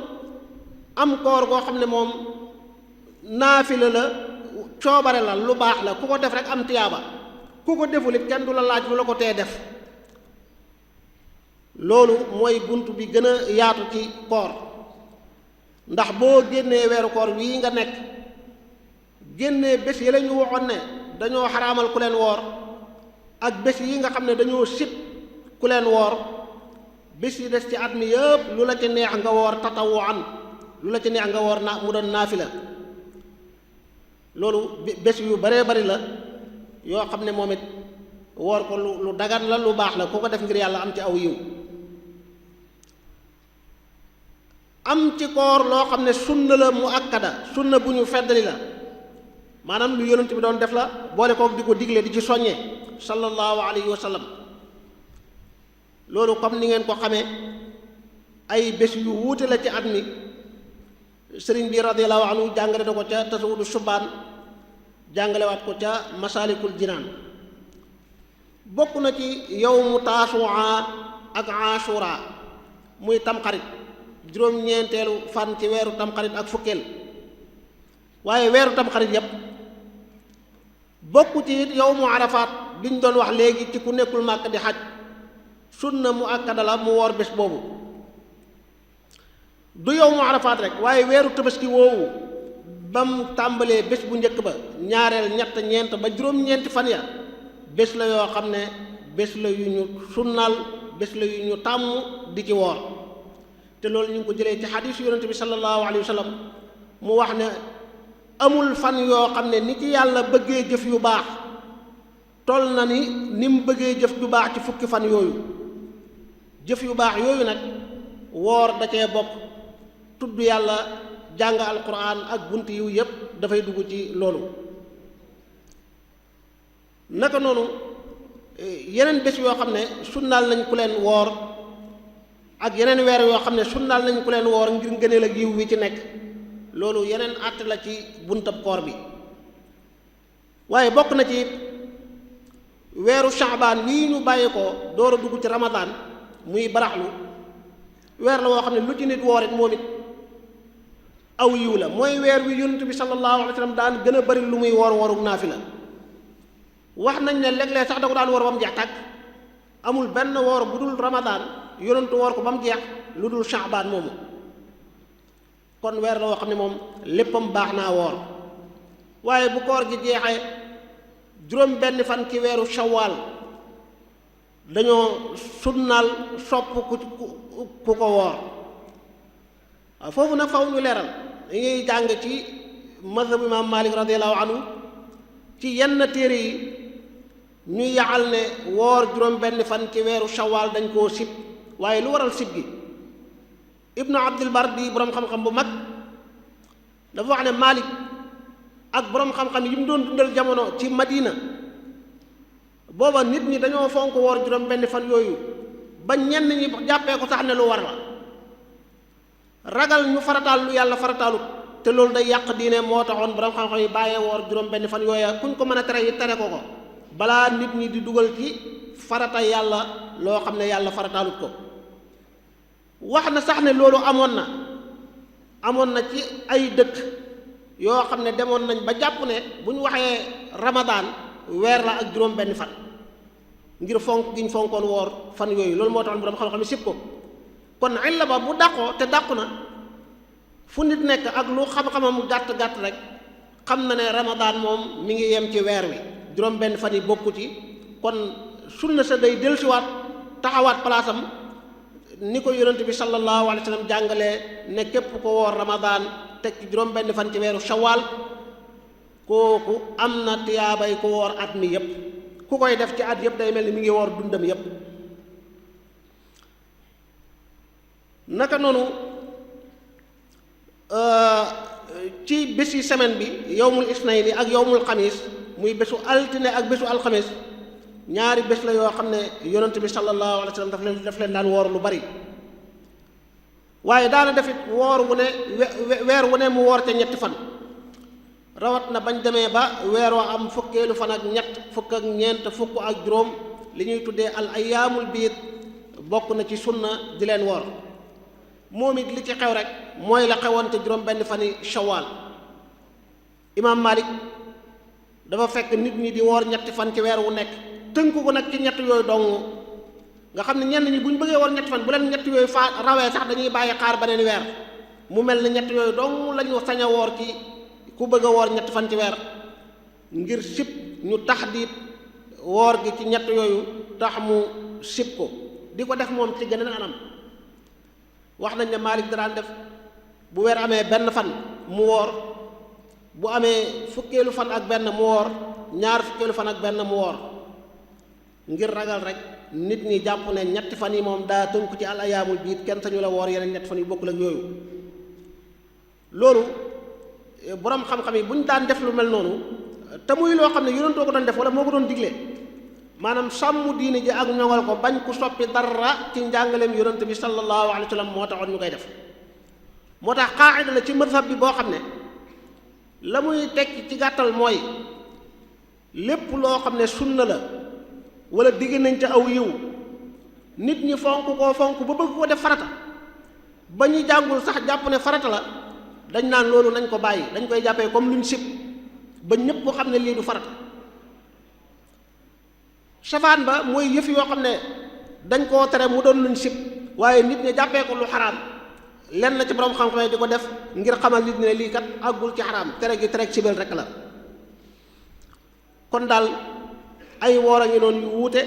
am koor goo xam ne moom naafila la coobare la lu baax la ku ko def rek am tiyaaba ku ko deful it kenn du la laaj lu la ko tee def loolu mooy bunt bi gën a yaatu ci koor ndax boo génnee weeru koor wii nga nekk génnee bés yi la ñu waxoon ne dañoo xaraamal ku leen woor ak bés yi nga xam ne dañoo sib ku leen woor bés yi des ci at mi yëpp lu la ci neex nga woor tatawuan lu la ci neex nga woor na mu doon naafila loolu bés yu baree bari la yoo xam ne moom it woor ko lu dagan la lu baax la ku ko def ngir yàlla am ci aw yiw am ci koor loo xam ne sunna la mu akkada sunna bu ñu feddali la maanaam lu yonent bi doon def la boole kook di ko digle di ci soññee sallallahu alayhi wa sallam loolu comme ni ngeen ko xamee ay bés yu wuute la ci at mi sëriñ bi radiyallahu anhu jàngale na ko ca tasawudu subaan jàngalewaat ko ca masalikul jinaan bokk na ci yawmu taasuwaa ak ashura muy tamxarit juróom-ñeenteelu fan ci weeru tamxarit ak fukkeel waaye weeru tamxarit yépp bokk ci it yawmu arafaat biñ doon wax léegi ci ku nekkul màkk di xaj sunna mu akkada la mu woor bés boobu du yawmu arafaat rek waaye weeru tabaski woowu ba mu tàmbalee bés bu njëkk ba ñaareel ñett ñeent ba juróom-ñeenti fan ya bés la yoo xam ne bés la yu ñu sunnaal bés la yu ñu tàmm di ci woor te loolu ñu ngi ko jëlee ci xadiisu yonente bi sallallahu alayhi wa sallam mu wax ne amul fan yoo xam ne ni ci yàlla bëggee jëf yu baax toll na ni mu bëggee jëf yu baax ci fukki fan yooyu jëf yu baax yooyu nag woor da cee bokk tudd yàlla jàng alquran ak bunt yu yépp dafay dugg ci loolu naka noonu yeneen bés yoo xam ne sunnaal nañ ku leen woor ak yeneen weer yoo xam ne sunnaal nañ ku leen woor ngir ngëneel ak yiw wi ci nekk loolu yeneen àtte la ci buntab koor bi waaye bokk na ci weeru shaabaan wii ñu bàyyi ko door a dugg ci ramadaan muy baraxlu weer la woo xam ne lu ci nit woor it moom it aw yiw la mooy weer wi yonent bi sallallahu alayhi wa sallam daan gën a bari lu muy woor woorug naafila wax nañ ne léeg-léeg sax da ko daan woor ba mu jeex tàkk amul benn woor bu dul ramadaan yonentu woor ko ba mu jeex lu dul shaabaan moomu kon weer la woo xam ne moom léppam baax naa woor waaye bu koor gi jeexee juróom benn fan ci weeru shawaal dañoo sunnaal sopp ku ko woor waaw foofu nag faw ñu leeral dañuy jàng ci mazhabu imaam Maalik radiyallahu anhu ci yenn téere yi ñu yaxal ne woor juróom benn fan ci weeru shawaal dañ koo sib waaye lu waral sib gi ibnu abdul bar di boroom xam-xam bu mag dafa wax ne Maalik ak boroom xam-xam yi mu doon dundal jamono ci Madina booba nit ñi dañoo fonk woor juróom benn fan yooyu ba ñenn ñi jàppee ko sax ne lu war la ragal ñu farataal lu yàlla farataalut te loolu day yàq diine moo taxoon boroom xam-xam yi bàyyee woor juróom benn fan yooya kuñ ko mën a tere yi tere ko balaa nit ñi di dugal ci farata yàlla loo xam ne yàlla farataalut ko wax na sax ne loolu amoon na ci ay dëkk yoo xam ne demoon nañ ba jàpp ne bu ñu waxee ramadaan weer la ak juróom benn fan ngir fonk gi ñu fonkoon woor fan yooyu loolu moo taxoon boroom xam-xam yi sib ko kon illa ba bu dàqoo te dàqu na fu nit nekk ak lu xam-xamam gàtt-gàtt rek xam na ne ramadaan moom mi ngi yem ci weer wi juróom benn fan yi bokku ci kon sunna sa day dellusiwaat taxawaat palaasam ni ko yonent bi sallallahu alayhi wa sallam jàngalee ne képp ko woor ramadaan teg ci juróom benn fan ci weeru shawaal kooku am na tiyaabay ko woor at mi yépp ku koy def ci at yépp day mel ni mi ngi woor dundam yépp naka noonu ci bési semaine bi yowmul isnayni ak yowmul xamis muy bésu altine ak bésu alxamis ñaari bés la yoo xam ne yonent bi sallallahu alayhi wa sallam daf leen daan woor lu bari waaye daana defit woor wu ne weer wu ne mu woor ca ñetti fan rawat na bañ demee ba weer wa am fukkeelu fan ak ñett fukk ak ñeent fukk ak juróom li ñuy tuddee al ayaamul biid bokk na ci sunna di leen woor moom it li ci xew rek mooy la xewoon te juróom benn fani shawaal imaam Malik dafa fekk nit ñi di woor ñetti fan ci weer wu nekk tënku ko nag ci ñett yooyu dong nga xam ne ñenn ñi bu ñu bëggee woor ñetti fan bu leen ñett yooyu rawee sax dañuy bàyyi xaar beneen weer mu mel ne ñett yooyu dong lañu sañ a woor ci ku bëgg a woor ñetti fan ci weer ngir sib ñu taxdiit woor gi ci ñett yooyu tax mu sib ko di ko def moom ci geneen anam wax nañ ne Maalik daan def bu weer amee benn fan mu woor bu amee fukkeelu fan ak benn mu woor ñaar fukkeelu fan ak benn mu woor ngir ragal rek nit ñi jàpp ne ñetti fan yi moom daa tënku ci al ayaamul biid kenn sañu la woor yeneen ñetti fan yu bokkul ak yooyu loolu boroom xam-xam yi bu ñu daan def lu mel noonu te muy loo xam ne yonentoo ko doon def wala moo ko doon digle maanaam sàmm diine ji ak ñoŋal ko bañ ku soppi dara ci njàngaleem yonent bi sallallahu alayhi wa sallam moo taxoon ñu koy def moo tax qaa'ida la ci mazhab bi boo xam ne la muy tekki ci gàttal mooy lépp loo xam ne sunna la wala digg nañ ca aw yiw nit ñi fonk koo fonk ba bëgg ko def farata ba ñu jàngul sax jàpp ne farata la dañ naan loolu nañ ko bàyyi dañ koy jàppee comme luñ sib ba ñépp xam ne lii du farata safaan ba mooy yëf yoo xam ne dañ koo tere mu doon luñ sib waaye nit ñi jàppee ko lu xaraam lenn la ci borom xam-xam di ko def ngir xamal nit ñi ne lii kat àggul ci xaraam tere gi tere sibel rek la kon daal ay woor a ngi noonu yu wuute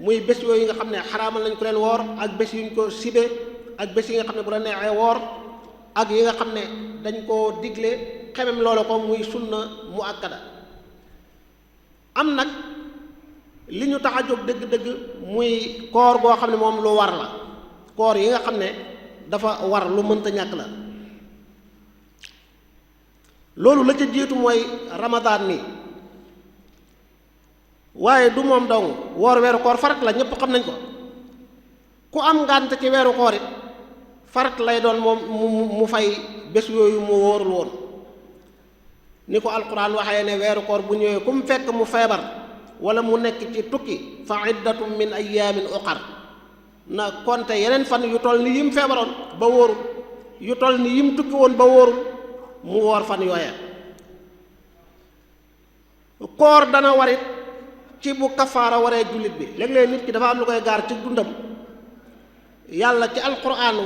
muy bés yooyu nga xam ne xaraamal nañ ko leen woor ak bés yuñ ko sibe ak bés yi nga xam ne bu la neexee woor ak yi nga xam ne dañ koo digle xemem loola ko muy sunna mu akkada am nag li ñu tax a jóg dëgg-dëgg muy koor goo xam ne moom lu war la koor yi nga xam ne dafa war lu mënta ñàkk la loolu la ca jiitu mooy ramadaan mi waaye du moom dong woor weeru koor farat la ñépp xam nañ ko ku am ngànt ci weeru koor it farat lay doon moom mu fay bés yooyu mu wóorul woon ni ko alquran waxee ne weeru koor bu ñëwee ku mu fekk mu feebar wala mu nekk ci tukki fa iddatum min ayaamin uqar na konte yeneen fan yu toll ni yim feebaroon ba wóorul yu toll ni yim tukki woon ba wóorul mu woor fan yooya koor dana warit ci bu kafaara waree jullit bi léeg-léeg nit ki dafa am lu koy gaar ci dundam yàlla ci alquran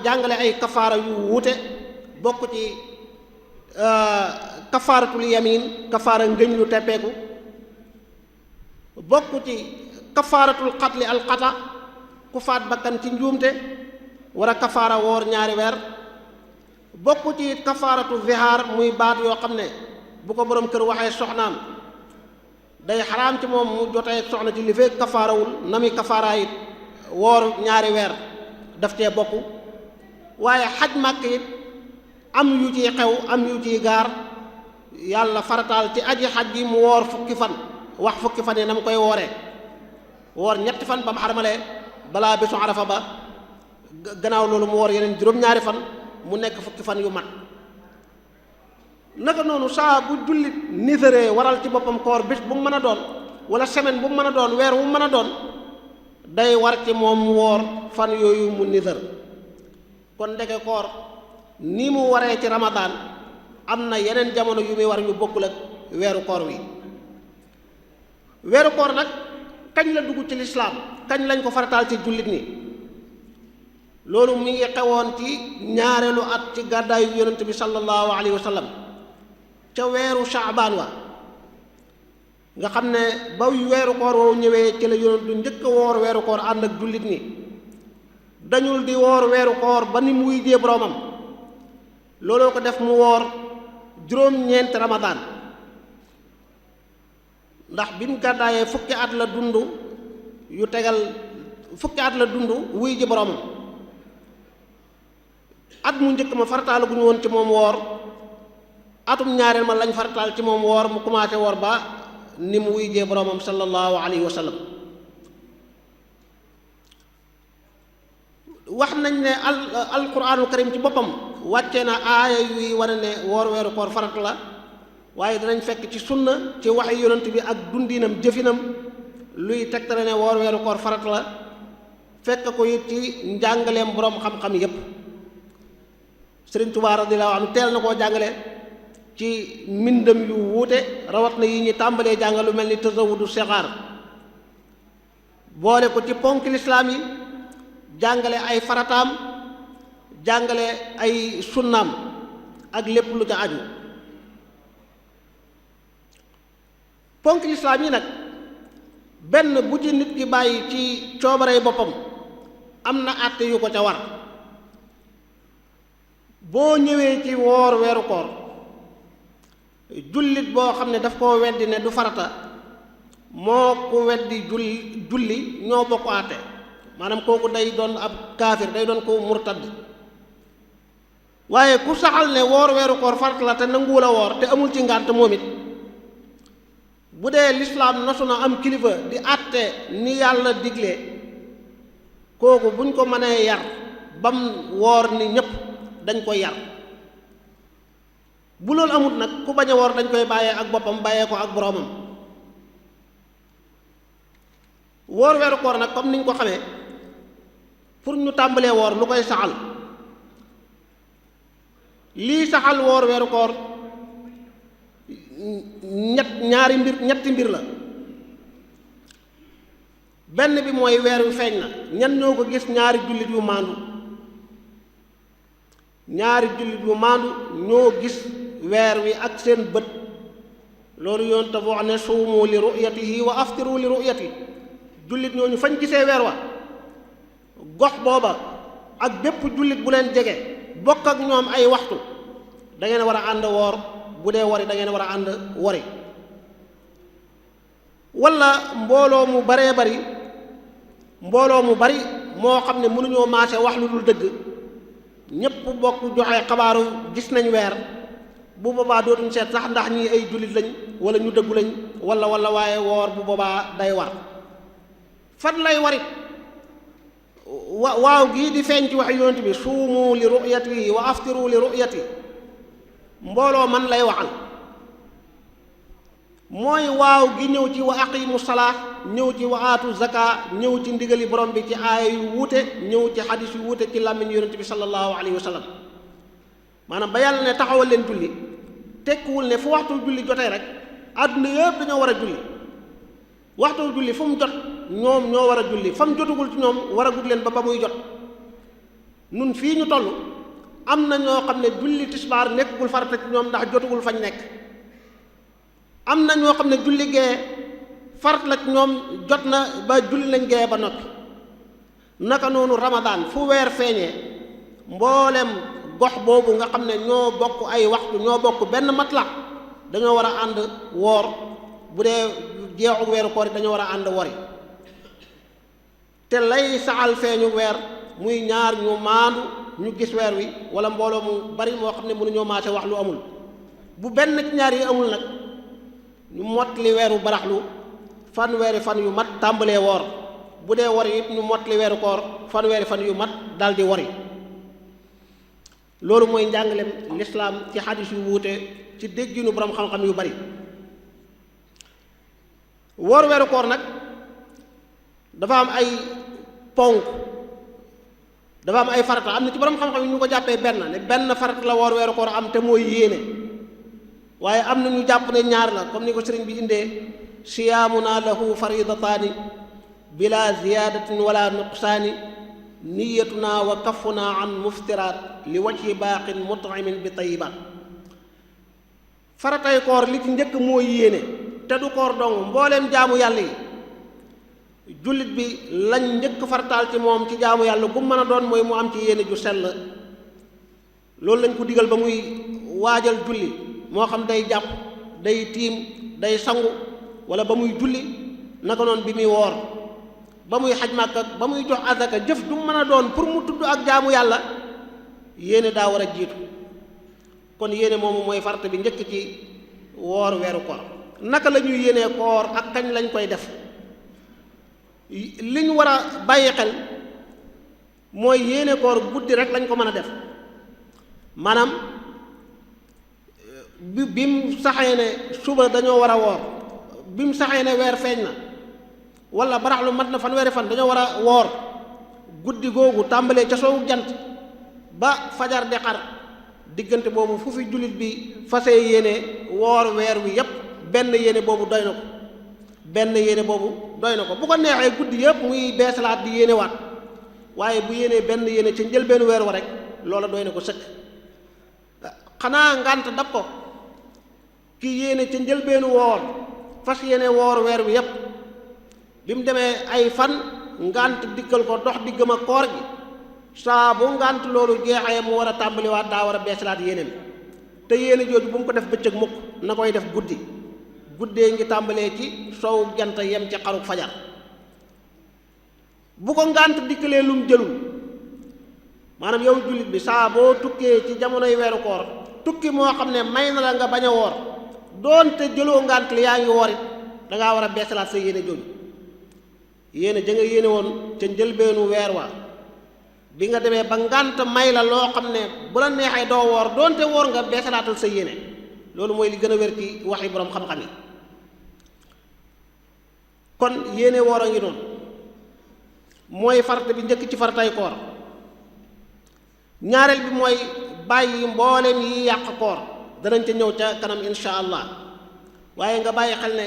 jàngale ay kafaara yu wuute bokk ci kafaaratul yamin kafaara ngëñ lu teppeeku bokk ci kafaaratul xatli alxata ku faat bakkan ci njuumte war a kafaara woor ñaari weer bokk ci kafaaratu zihaar muy baat yoo xam ne bu ko boroom kër waxee soxnaam day xaraam ci moom mu jotee soxna ci li fekk kafaarawul na muy kafaara it woor ñaari weer daf cee bokk waaye xaj màkk it am yu ciy xew am yu ciy gaar yàlla farataal ci aji xaj gi mu woor fukki fan wax fukki fan yi na mu koy wooree woor ñetti fan ba mu xarmalee balaa bésu arafa ba gannaaw loolu mu woor yeneen juróom-ñaari fan mu nekk fukki fan yu mat naka noonu saa bu jullit niséree waral ci boppam koor bés bu mu mën a doon wala semaine bu mu mën a doon weer bu mu mën a doon day war ci moom mu woor fan yooyu mu nisér kon ndeke koor ni mu waree ci ramadaan am na yeneen jamono yu muy war yu bokkul ak weeru koor wi weeru koor nag kañ la dugg ci lislaam kañ lañ ko farataal ci jullit ñi loolu mi ngi xewoon ci ñaareelu at ci gàddaayu yonent bi sallallahu alayhi wa sallam ca weeru shaabaan wa nga xam ne ba weeru koor woowu ñëwee ci la yonent du njëkk a woor weeru koor ànd ak jullit ñi dañul di woor weeru koor ba ni mu wuy jee boroomam looloo ko def mu woor juróom-ñeent ramadaan ndax bi mu gàddaayee fukki at la dund yu tegal fukki at la dund wuy ji boroomam at mu njëkk ma farataal gu ñu woon ci moom woor atum ñaareel ma lañ farataal ci moom woor mu commencé woor ba ni mu wuy jee boroomam sallallahu alayhi wa sallam wax nañ ne alquraanul karim ci boppam wàcce na aaya yuy wane ne woor weeru koor farat la waaye danañ fekk ci sunna ci waxi yonent bi ak dundinam jëfinam luy tegtale ne woor weeru koor farat la fekk ko it ci njàngaleem boroom xam-xam yépp Sëriñ Tuubaa radiyallaahu anhu teel na koo jàngale ci mbindam yu wuute rawat na yi ñu tàmbalee jàngal lu mel ni tasawudu sixaar boole ko ci ponk lislaam yi jàngale ay farataam jàngale ay sunnaam ak lépp lu ca aju ponk lislaam yi nag benn bu ci nit ki bàyyi ci coobarey boppam am na àtte yu ko ca war boo ñëwee ci woor weeru koor jullit boo xam ne daf koo weddi ne du farata moo ko weddi julli ñoo bokk àtte maanaam kooku day doon ab kaafir day doon ko murtad waaye ku saxal ne woor weeru koor farata la te nanguwul a woor te amul ci ngànt moom it bu dee lislaam nosu na am kilifa di àtte ni yàlla digle kooku buñ ko mënee yar bam woor ni ñépp dañ koy yar. bu loolu amut nag ku bañ a woor dañ koy bàyyee ak boppam bàyyee ko ak boroomam. woor weeru koor nag comme niñ ko xamee pour ñu tàmbalee woor lu koy saxal lii saxal woor weeru koor ñetti mbir la. benn bi mooy weer wi feeñ na ñan ñoo ko gis? ñaari jullit yu maandu ñoo gis weer wi ak seen bët. loolu yoon te wax ne suumu li ru'yatihi wa aftiru li ru'yati. jullit ñooñu fañ gisee weer wa gox booba ak bépp jullit bu leen jege bokk ak ñoom ay waxtu da ngeen war a ànd woor. bu dee wori da ngeen war a ànd wori. walla mbooloo mu bari moo xam ne mënuñoo maase wax lu dul dëgg ñépp bokk joxe xabaaru gis nañ weer bu boobaa dootuñ seet sax ndax ñii ay jullit lañ wala ñu dëggu lañ wala waaye woor bu boobaa day war. fan lay warit waaw gii di feeñ ci wax yonent bi suumu li ru'yati wa aftiru li ru'yati mbooloo man lay waxal mooy waaw gi ñëw ci wa aqimu salaa ñëw ci wa aatu zaka ñëw ci ndigali borom bi ci aaya yu wuute ñëw ci xadis yu wuute ci làmmiñ yonent bi sallallahu alayhi wa sallam. maanaam ba yàlla ne taxawal leen julli tekkiwul ne fu waxtu julli jotee rek àdduna yëpp dañoo war a julli. waxtu julli fu mu jot ñoom ñoo war a julli fa mu jotagul ci ñoom war a gudd leen ba muy jot. nun fii ñu toll am na ñoo xam ne julli tisbaar nekkagul farata ci ñoom ndax jotagul fañ nekk. am na ñoo xam ne julli gee farat la ci ñoom jot na ba julli lañ gee ba noppi. naka noonu ramadaan fu weer feeñee mboolem gox boobu nga xam ne ñoo bokk ay waxtu ñoo bokk benn matla dañoo war a ànd woor. bu dee jeexu weeru koor dañoo war a ànd wori. te lay saxal feeñu weer muy ñaar ñu maandu ñu gis weer wi wala mbooloo mu bari moo xam ne mënuñoo maase wax lu amul. bu benn ci ñaar yi amul nag ñu mottali weeru baraxlu fanweeri fan yu mat tàmbalee woor. bu dee wori it ñu mottali weeru koor fanweeri fan yu mat daldi wori. loolu mooy njàngaleem lislaam ci xadis yu wuute ci dégginu borom xam-xam yu bari. woor weeru koor nag dafa am ay ponk dafa am ay farata am na ci borom xam-xam yi ñu ko jàppee benn farata la woor weeru koor am te mooy yéene. waaye am na ñu jàpp ne ñaar la comme ni ko sëriñ bi indee siyaamuna lahu faridataani bila ziyadatin wala nuqsaani niyatuna wa kafuna an muftiraat li wajhi baaqin mut'imin bi tayyibaat. faratay koor li ci njëkk mooy yéene te du koor dong mbooleem jaamu yàlla yi jullit bi lañ njëkk farataal ci moom ci jaamu yàlla gu mën a doon mooy mu am ci yéene ju sell. loolu lañ ko digal ba muy waajal julli moo xam day jàpp day tiim day sangu wala ba muy julli naka noonu bi muy woor ba muy xaj Màkka ba muy jox azaka jëf du mën a doon pour mu tudd ak jaamu yàlla yéene daa war a jiitu. kon yéene moomu mooy farata bi njëkk ci woor weeru koor. naka la ñuy yéenee koor ak kañ lañ koy def li ñu war a bàyyi xel mooy yéene koor guddi rek lañ ko mën a def. maanaam bi mu saxee ne suba dañoo war a woor bi mu saxee ne weer feeñ na wala baraxlu mat na fanweeri fan dañoo war a woor guddi googu tàmbalee ca soowu jant ba fajar di xar diggante boobu fu fi jullit bi fasee yéene woor weer wi yépp benn yéene boobu doy na ko bu ko neexee guddi yépp muy beesalaat di yéene waat waaye bu yéenee benn yéene ca njëlbeenu weer wa rek loola doy na ko sëkk. xanaa ngànt dab ko ki yéene ca njëlbeenu woor fas yéene woor weer wi yépp bi mu demee ay fan ngànt dikkal ko dox diggam ak koor gi saa bu ngànt loolu jeexee mu war a tàmbaliwaat daa war a beesalaat yéeneem te yéene jooju bu mu ko def bëccëg mukk na koy def guddee ngi tàmbalee ci soowu jant yem ci xaruk fajar. bu ko ngànt dikkalee lum jëlul maanaam yow jullit bi saa boo tukkee ci jamonoy weeru koor tukki moo xam ne may na la nga bañ a woor doonte jëloo ngànt li yaa ngi woor it dangaa war a beesalaat sa yéene jooju yéene ja nga yéene woon ca njëlbeenu weer wa bi nga demee ba ngànt may la loo xam ne bu la neexee doo woor doonte woor nga beesalaatal sa yéene loolu mooy li gën a wér ci waxi boroom xam-xam yi kon yéene woor a ngi noonu mooy farata bi njëkk ci faratay koor ñaareel bi mooy bàyyi mbooleem yi yàq koor danañ ca ñëw ca kanam insha allah waaye nga bàyyi xel ne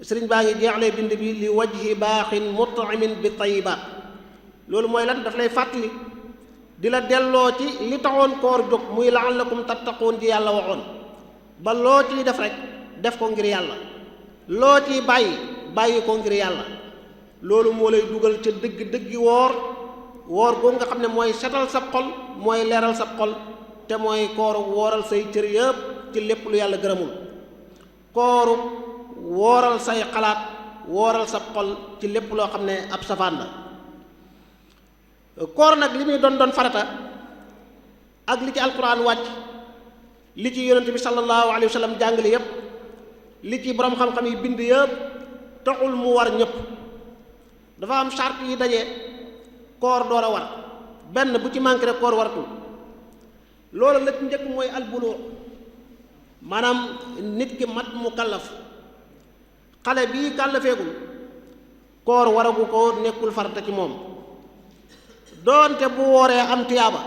sëriñ baa ngi jeexlee bind bi li wajhi baaxin mut'imin bi tayyibaat loolu mooy lan daf lay fàttali di la delloo ci li taxoon koor jóg muy la'allakum tattaquun ji yàlla waxoon ba loo ciy def rek def ko ngir yàlla loo ciy bàyyi ko ngir yàlla loolu moo lay dugal ca dëgg woor googu nga xam ne mooy setal sa xol mooy leeral sa xol te mooy kooru wooral say cër yëpp ci lépp lu yàlla gërëmul kooru wooral say xalaat wooral sa xol ci lépp loo xam ne ab safaan la koor nag li muy doon farata ak li ci alquran wàcc li ci yonent bi sallallahu alayhi wa sallam jàngale yëpp li ci borom xam-xam yi bind yëpp taxul mu war ñëpp dafa am charte yi daje koor door a war benn bu ci manqué rek koor waratul loolu la ci njëkk mooy albulu maanaam nit ki mat mu kallaf xale bii kàllafeegul koor waragu ko nekkul farata ci moom doonte bu wooree am tiyaaba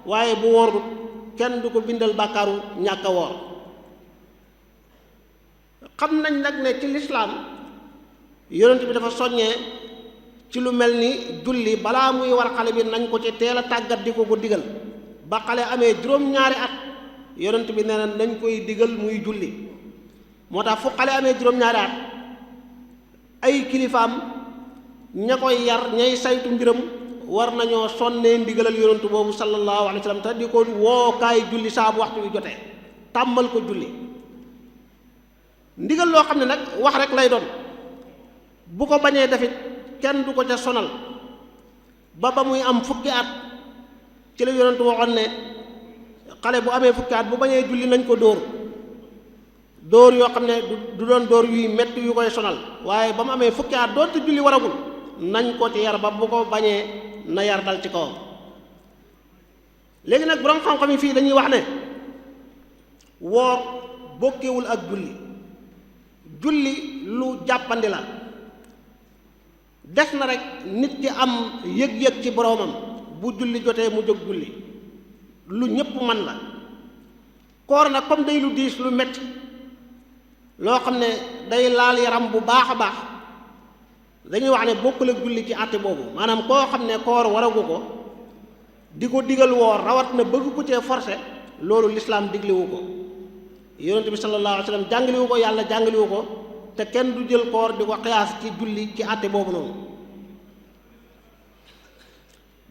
waaye bu woorul kenn du ko bindal bàkkaaru ñàkk a woor xam nañ nag ne ci lislaam yonent bi dafa soññee ci lu mel ni julli balaa muy war xale bi nañ ko ci teel a tàggat di ko digal ba xale amee juróom-ñaari at yonent bi nee na nañ koy digal muy julli moo tax fu xale amee juróom-ñaari at ay kilifaam ña koy yar ñay saytu mbiram war nañoo sonnee ndigalal yonentu boobu sallallahu alayhi wa sallam te di ko wookaay julli saa bu waxtu wi jotee tàmmal ko julli ndigal loo xam ne nag wax rek lay doon bu ko bañee defit kenn du ko ca sonal ba muy am fukki at ci la yonentu waxoon ne xale bu amee fukki at bu bañee julli nañ ko dóor yoo xam ne du doon dóor yuy metti yu koy sonal waaye ba mu amee fukki at doonte julli waragul nañ ko ci yar ba bu ko bañee na yar dal ci kawam léegi nag borom xam-xam yi fii dañuy wax ne woor bokkewul ak julli lu jàppandi la des na rek nit ki am yëg-yëg ci boroomam bu julli jotee mu jóg julli lu ñépp man la koor nag comme day lu diis lu metti loo xam ne day laal yaram bu baax a baax dañuy wax ne bokkul ak julli ci àtte boobu maanaam koo xam ne koor waragu ko di ko digal woor rawat na bëgg ko cee forcé loolu lislaam digliwu ko yonent bi sallallahu alayhi wa sallam jàngaliwu ko yàlla jàngaliwu ko te kenn du jël koor di ko xiyaas ci julli ci àtte boobu noonu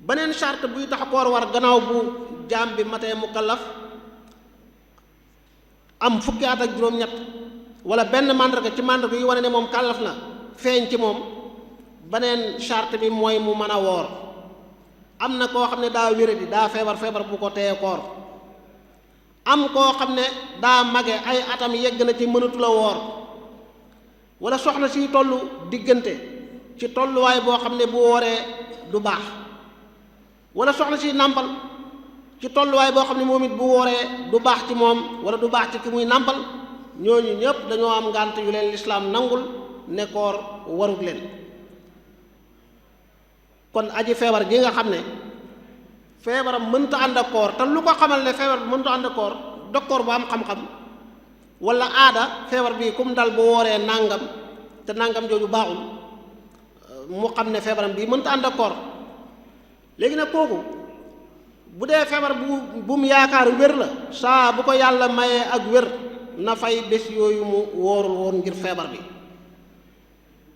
beneen charte buy tax koor war gannaaw bu jaam bi matee mukallaf am fukki at ak juróom-ñett wala benn màndarga ci màndarga yi wane ne moom kàllaf na feeñ ci moom beneen charte bi mooy mu mën a woor am na koo xam ne daa wéradi daa feebar bu ko teye koor am koo xam ne daa mage ay atam yegg na ci mënatu la woor wala soxna si tollu diggante ci tolluwaay boo xam ne bu wooree du baax wala soxna si nàmpal ci tolluwaay boo xam ne moom it bu wooree du baax ci moom wala du baax ci ki muy nàmpal ñooñu ñëpp dañoo am ngànt yu leen lislaam nangul ne koor warut leen kon aji feebar ji nga xam ne feebaram mënta ànd ak koor te lu ko xamal ne feebar bi mënta ànd ak koor docteur bu am xam-xam wala aada feebar bi kum dal bu wooree nàngam te nàngam jooju baaxul mu xam ne feebaram bii mënta ànd ak koor léegi nag kooku bu dee feebar bu mu yaakaar wér la saa bu ko yàlla mayee ak wér na fay bés yooyu mu wóorul woon ngir feebar bi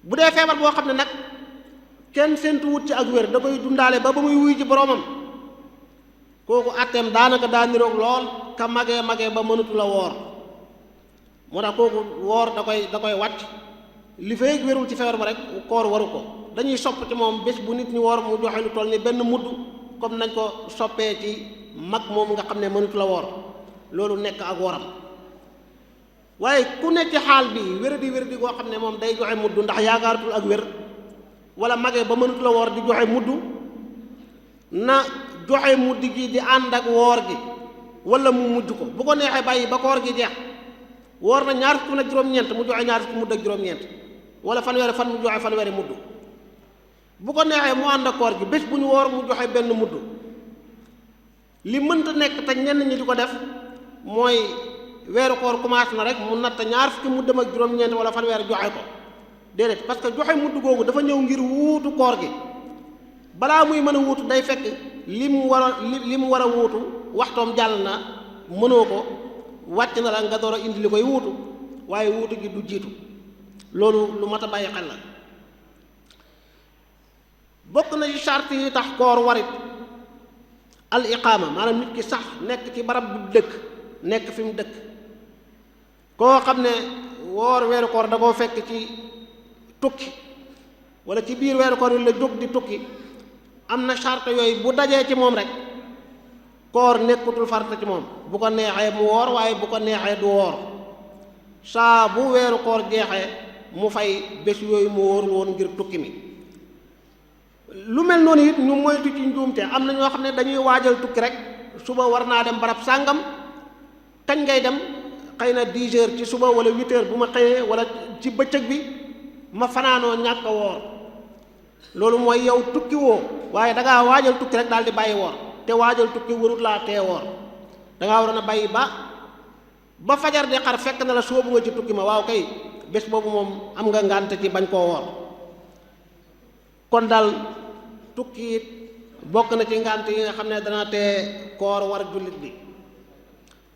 bu dee feebar boo xam ne nag kenn séntu wut ci ak wér da koy dundaale ba muy wuy ci boroomam kooku atteem daanaka daa niroog lool ka magee ba mënatu la woor moo tax kooku woor da koy wàcc li fay wérul ci feebar ba rek koor waru ko dañuy sopp ci moom bés bu nit ñi woor mu joxe lu toll ni benn mudd comme nañ ko soppee ci mag moom nga xam ne mënut la woor loolu nekk ak woram waaye ku ne ci xaal bi wéradi goo xam ne moom day joxe mudd ndax yaakaaratul ak wér wala magee ba mënut la woor di joxe mudd na joxe mudd gi di ànd ak woor gi wala mu mujj ko bu ko neexee bàyyi ba koor gi jeex woor na ñaar fukk ak juróom-ñeent mu joxe ñaar fukk mudd ak juróom-ñeent wala fanweeri fan mu joxe fanweeri mudd bu ko neexee mu ànd ak koor gi bés bu ñu woor mu joxe benn mudd li mënta nekk te ñenn ñi di ko def mooy weeru koor commencé na rek mu natt ñaar fukki muddam ak juróom-ñeent wala fanweer joxe ko déedéet parce que joxe mudd googu dafa ñëw ngir wuutu koor gi balaa muy mën a wuutu day fekk li mu war a wuutu waxtoom jàll na mënoo ko wàcc na la nga door a indi li koy wuutu waaye wuutu gi du jiitu loolu lu mat a bàyyi xel la bokk na ci charte yi tax koor warit al iqaama maanaam nit ki sax nekk ci barab bu dëkk nekk fi mu dëkk koo xam ne woor weeru koor da koo fekk ci tukki wala ci biir weeru koor yi la jóg di tukki am na charte yooyu bu dajee ci moom rek koor nekkutul farata ci moom bu ko neexee mu woor waaye bu ko neexee du woor saa bu weeru koor jeexee mu fay bés yooyu mu wóorul woon ngir tukki mi lu mel noonu it ñu moytu ci njuumte am na ñoo xam ne dañuy waajal tukki rek suba war naa dem barab sàngam kañ ngay dem xëy na 10 heures ci suba wala 8 heures bu ma xëyee wala ci bëccëg bi ma fanaanoo ñàkk a woor loolu mooy yow tukki woo waaye da ngaa waajal tukki rek daal di bàyyi woor te waajal tukki warut laa tee woor da ngaa waroon a bàyyi ba fajar di xar fekk na la soobu nga ci tukki ma waaw kay bés boobu moom am nga ngànt ci bañ koo woor kon daal tukki it bokk na ci ngànt yi nga xam ne dana tee koor war jullit bi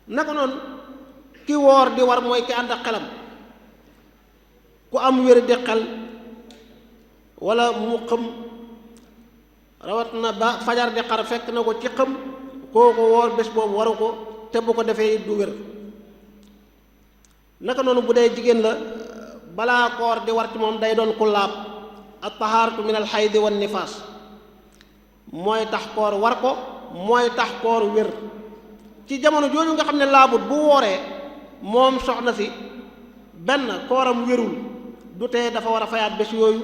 naka noonu ki woor di war mooy ki ànd ak xelam ku am wér di xel wala mu xëm rawat na ba fajar di xar fekk na ko ci xëm kooku woor bés boobu waru ko te bu ko defee du wér naka noonu bu dee jigéen la balaa koor di war ci moom day doon ku laab at tahaaratu min al xaydi wan nifaas mooy tax koor war ko mooy tax koor wér ci jamono jooju nga xam ne laabut bu wooree moom soxna si benn kooram wérul du tee dafa war a fayaat bés yooyu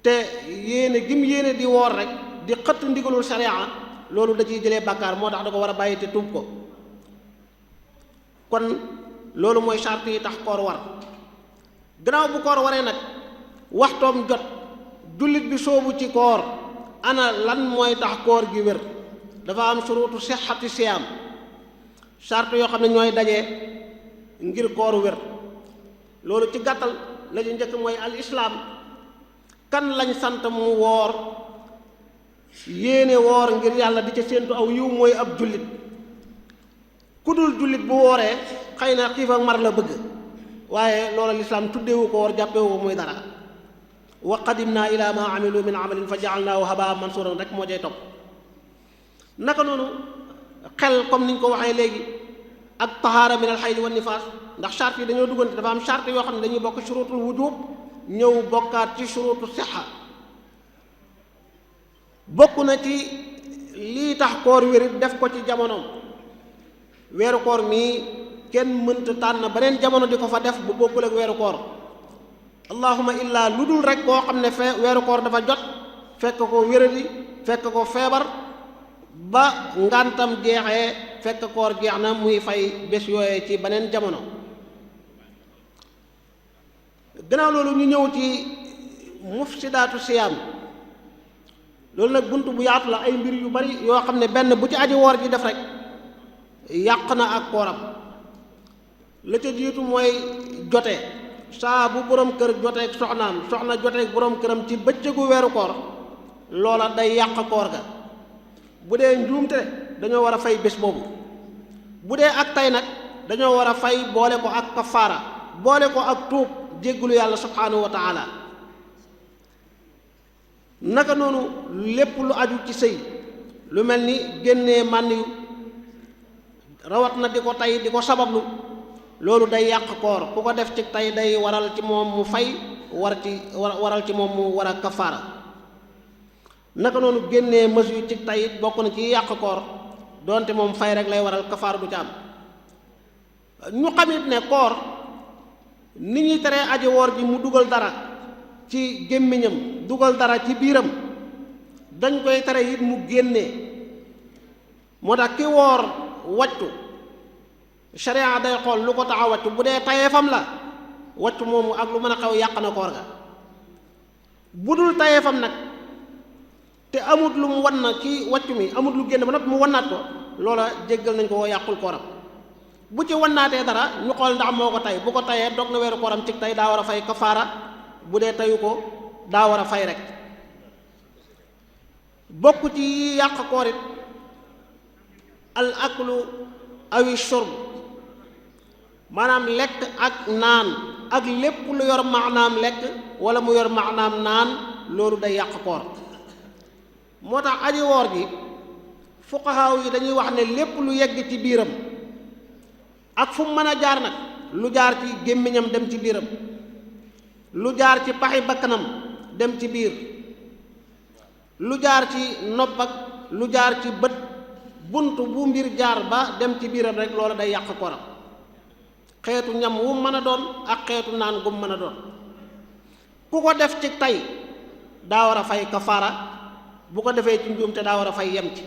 te yéene gim yéene di woor rek di xëtt ndigalul sharia loolu da ciy jëlee bàkkaar moo tax da ko war a bàyyi te tuub ko kon loolu mooy charte yi tax koor war gannaaw bu koor waree nag waxtoom jot jullit bi soobu ci koor ana lan mooy tax koor gi wér dafa am surutu sixati siyaam charte yoo xam ne ñooy dajee ngir koor wér loolu ci gàttal la ñu njëkk mooy al islaam kan lañ sant mu woor yéene woor ngir yàlla di ca séentu aw yiw mooy ab jullit ku dul jullit bu wooree xëy na xiif ak mar la bëgg waaye loola lislaam tuddeewu ko woor jàppewu ko muy dara wa qadimna ila ma amilu min amalin fa jaalnaahu habaa mansuuran rek moo jay topp naka noonu xel comme niñ ko waxee léegi ak tahaara min al xaydi wan nifaas ndax charte yi dañoo duggante dafa am charte yoo xam ne dañuy bokk shurutul wujub ñëw bokkaat ci shurutu sixa bokk na ci lii tax koor wérit def ko ci jamonoom weeru koor mii kenn mënta tànn beneen jamono di ko fa def bu bokkul ak weeru koor allahuma illaa lu dul rek koo xam ne weeru koor dafa jot fekk ko wéradi fekk ko feebar ba ngantam jeexee fekk koor jeex na muy fay bés yooyee ci beneen jamono gannaaw loolu ñu ñëw ci mufsidaatu siyaam loolu nag bunt bu yaatu la ay mbir yu bari yoo xam ne benn bu ci aji woor ji def rek yàq na ak kooram la ca jiitu mooy jote saa bu borom kër joteeg soxnaam soxna joteeg borom këram ci bëccëgu weeru koor loola day yàq koor ga bu dee njuumte dañoo war a fay bés boobu bu dee ak tey nag dañoo war a fay boole ko ak kafaara boole ko ak tuub jéggulu yàlla subhaanahu wa taala naka noonu lépp lu aju ci sëy lu mel ni génnee mànn yu rawat na di ko tey di ko sabablu loolu day yàq koor ku ko def ci tey day waral ci moom mu fay waral ci moom mu war a kafaara naka noonu génnee mës yu ci tay it bokk na ci yàq koor doonte moom fay rek lay waral kafaara du ca am. ñu xamit ne koor ni ñuy teree aji woor ji mu dugal dara ci gémmiñam dugal dara ci biiram dañ koy tere it mu génnee. moo tax ki woor wàccu sharia day xool lu ko tax a wàccu bu dee tayeefam la wàccu moomu ak lu mën a xew yàq na koor ga bu dul tayeefam nag te amut lu mu wan na ci wàccu mi amut lu génn ba noppi mu wannaat ko loola jéggal nañ ko yàqul kooram. bu ci wannaatee dara ñu xool ndax moo ko tay bu ko tayee dog na weeru kooram ci tey daa war a fay kafaara bu dee tayu ko daa war a fay rek. bokk ci yàq koor it al aklu awi shurb maanaam lekk ak naan ak lépp lu yor maanaam lekk wala mu yor maanaam naan loolu day yàq koor. moo tax aji woor ji fuqahaa yi dañuy wax ne lépp lu yegg ci biiram ak fu mu mën a jaar nag lu jaar ci gémmiñam dem ci biiram lu jaar ci paxi bakkanam dem ci biir lu jaar ci nopp ak lu jaar ci bët bunt bu mbir jaar ba dem ci biiram rek loola day yàq kooram xeetu ñam wu mën a doon ak xeetu naan gu mën a doon ku ko def ci tey daa war a fay kafaara bu ko defee ci njuum te daa war a fay yem ci.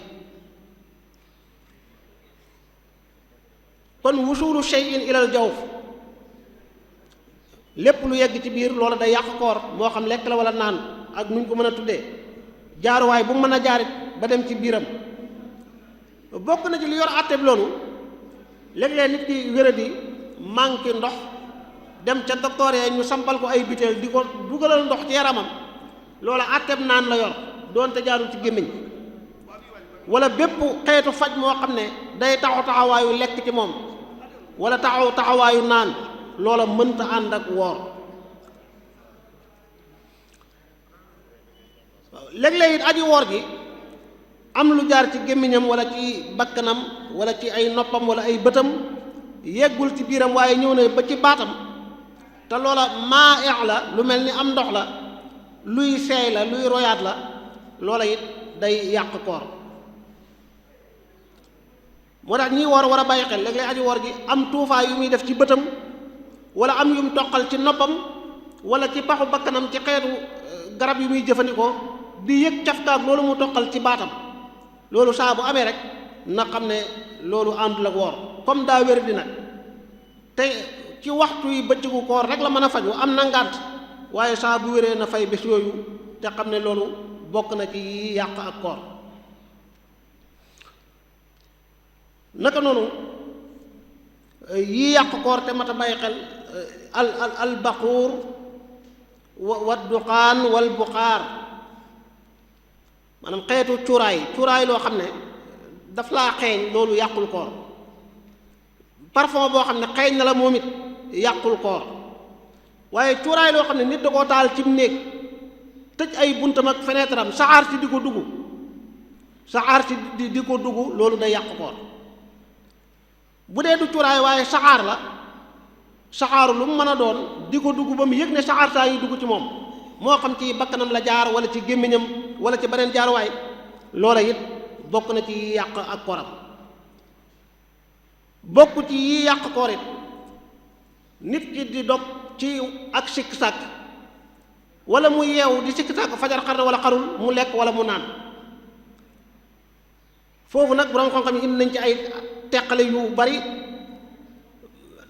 kon wusulu shay'in ilal jawf lépp lu yegg ci biir loola day yàq koor moo xam lekk la wala naan ak nuñ ko mën a tuddee jaaruwaay bu mën a jaarit ba dem ci biiram. bokk na ci li yor àtteeb loolu léeg-léeg nit ki wéradi manqué ndox dem ca docteur yi ñu sampal ko ay butéel di ko dugalal ndox ci yaramam loola àtteeb naan la yor doonte jaarul ci gémmiñ wala bépp xeetu faj moo xam ne day taxawaayu lekk ci moom wala taxawaayu naan loola mënta ànd ak woor. léeg-léeg it aji woor gi am lu jaar ci gémmiñam wala ci bakkanam wala ci ay noppam wala ay bëtam yeggul ci biiram waaye ñëw na ba ci baatam te loola maa la lu mel ni am ndox la luy seey la luy royaat la loola it day yàq koor. moo tax ñii woor war a bàyyi xel léeg-léeg aji woor gi am tuufaay yu muy def ci bëtam wala am yu mu toqal ci noppam wala ci paxu bakkanam ci xeetu garab yu muy jëfandikoo di yëg cafkaag loolu mu toqal ci baatam loolu saa bu amee rek na xam ne loolu àndul ak woor comme daa wér di nag te ci waxtu yi bëccëgu koor rek la mën a faju am na ngànt waaye saa bu wéree na fay bés yooyu te xam ne loolu bokk na ci yi yàq ak koor. naka noonu yi yàq koor te mat a bàyyi xel al baquur wa duqaan wal buqaar maanaam xeetu cuuraay loo xam ne daf laa xeeñ loolu yàqul koor. parfum boo xam ne xeeñ na la moom it yàqul koor waaye cuuraay loo xam ne nit da koo taal cim néeg tëj ay buntam ak fenêtre am saxaar si di ko dugg loolu day yàq koor. bu dee du cuuraay waaye saxaar la saxaaru lu mu mën a doon di ko dugg ba mu yëg ne saxaar saa yi dugg ci moom moo xam ci bakkanam la jaar wala ci gémmiñam wala ci beneen jaaruwaay loola it bokk na ci yi yàq ak kooram. bokk ci yi yàq koor it nit ki di dog ci ak sikk sàkk wala mu yeewu di sikk sàkk fajar xar na wala xarul mu lekk wala mu naan foofu nag borom xam-xam yi indi nañ ci ay teqale yu bari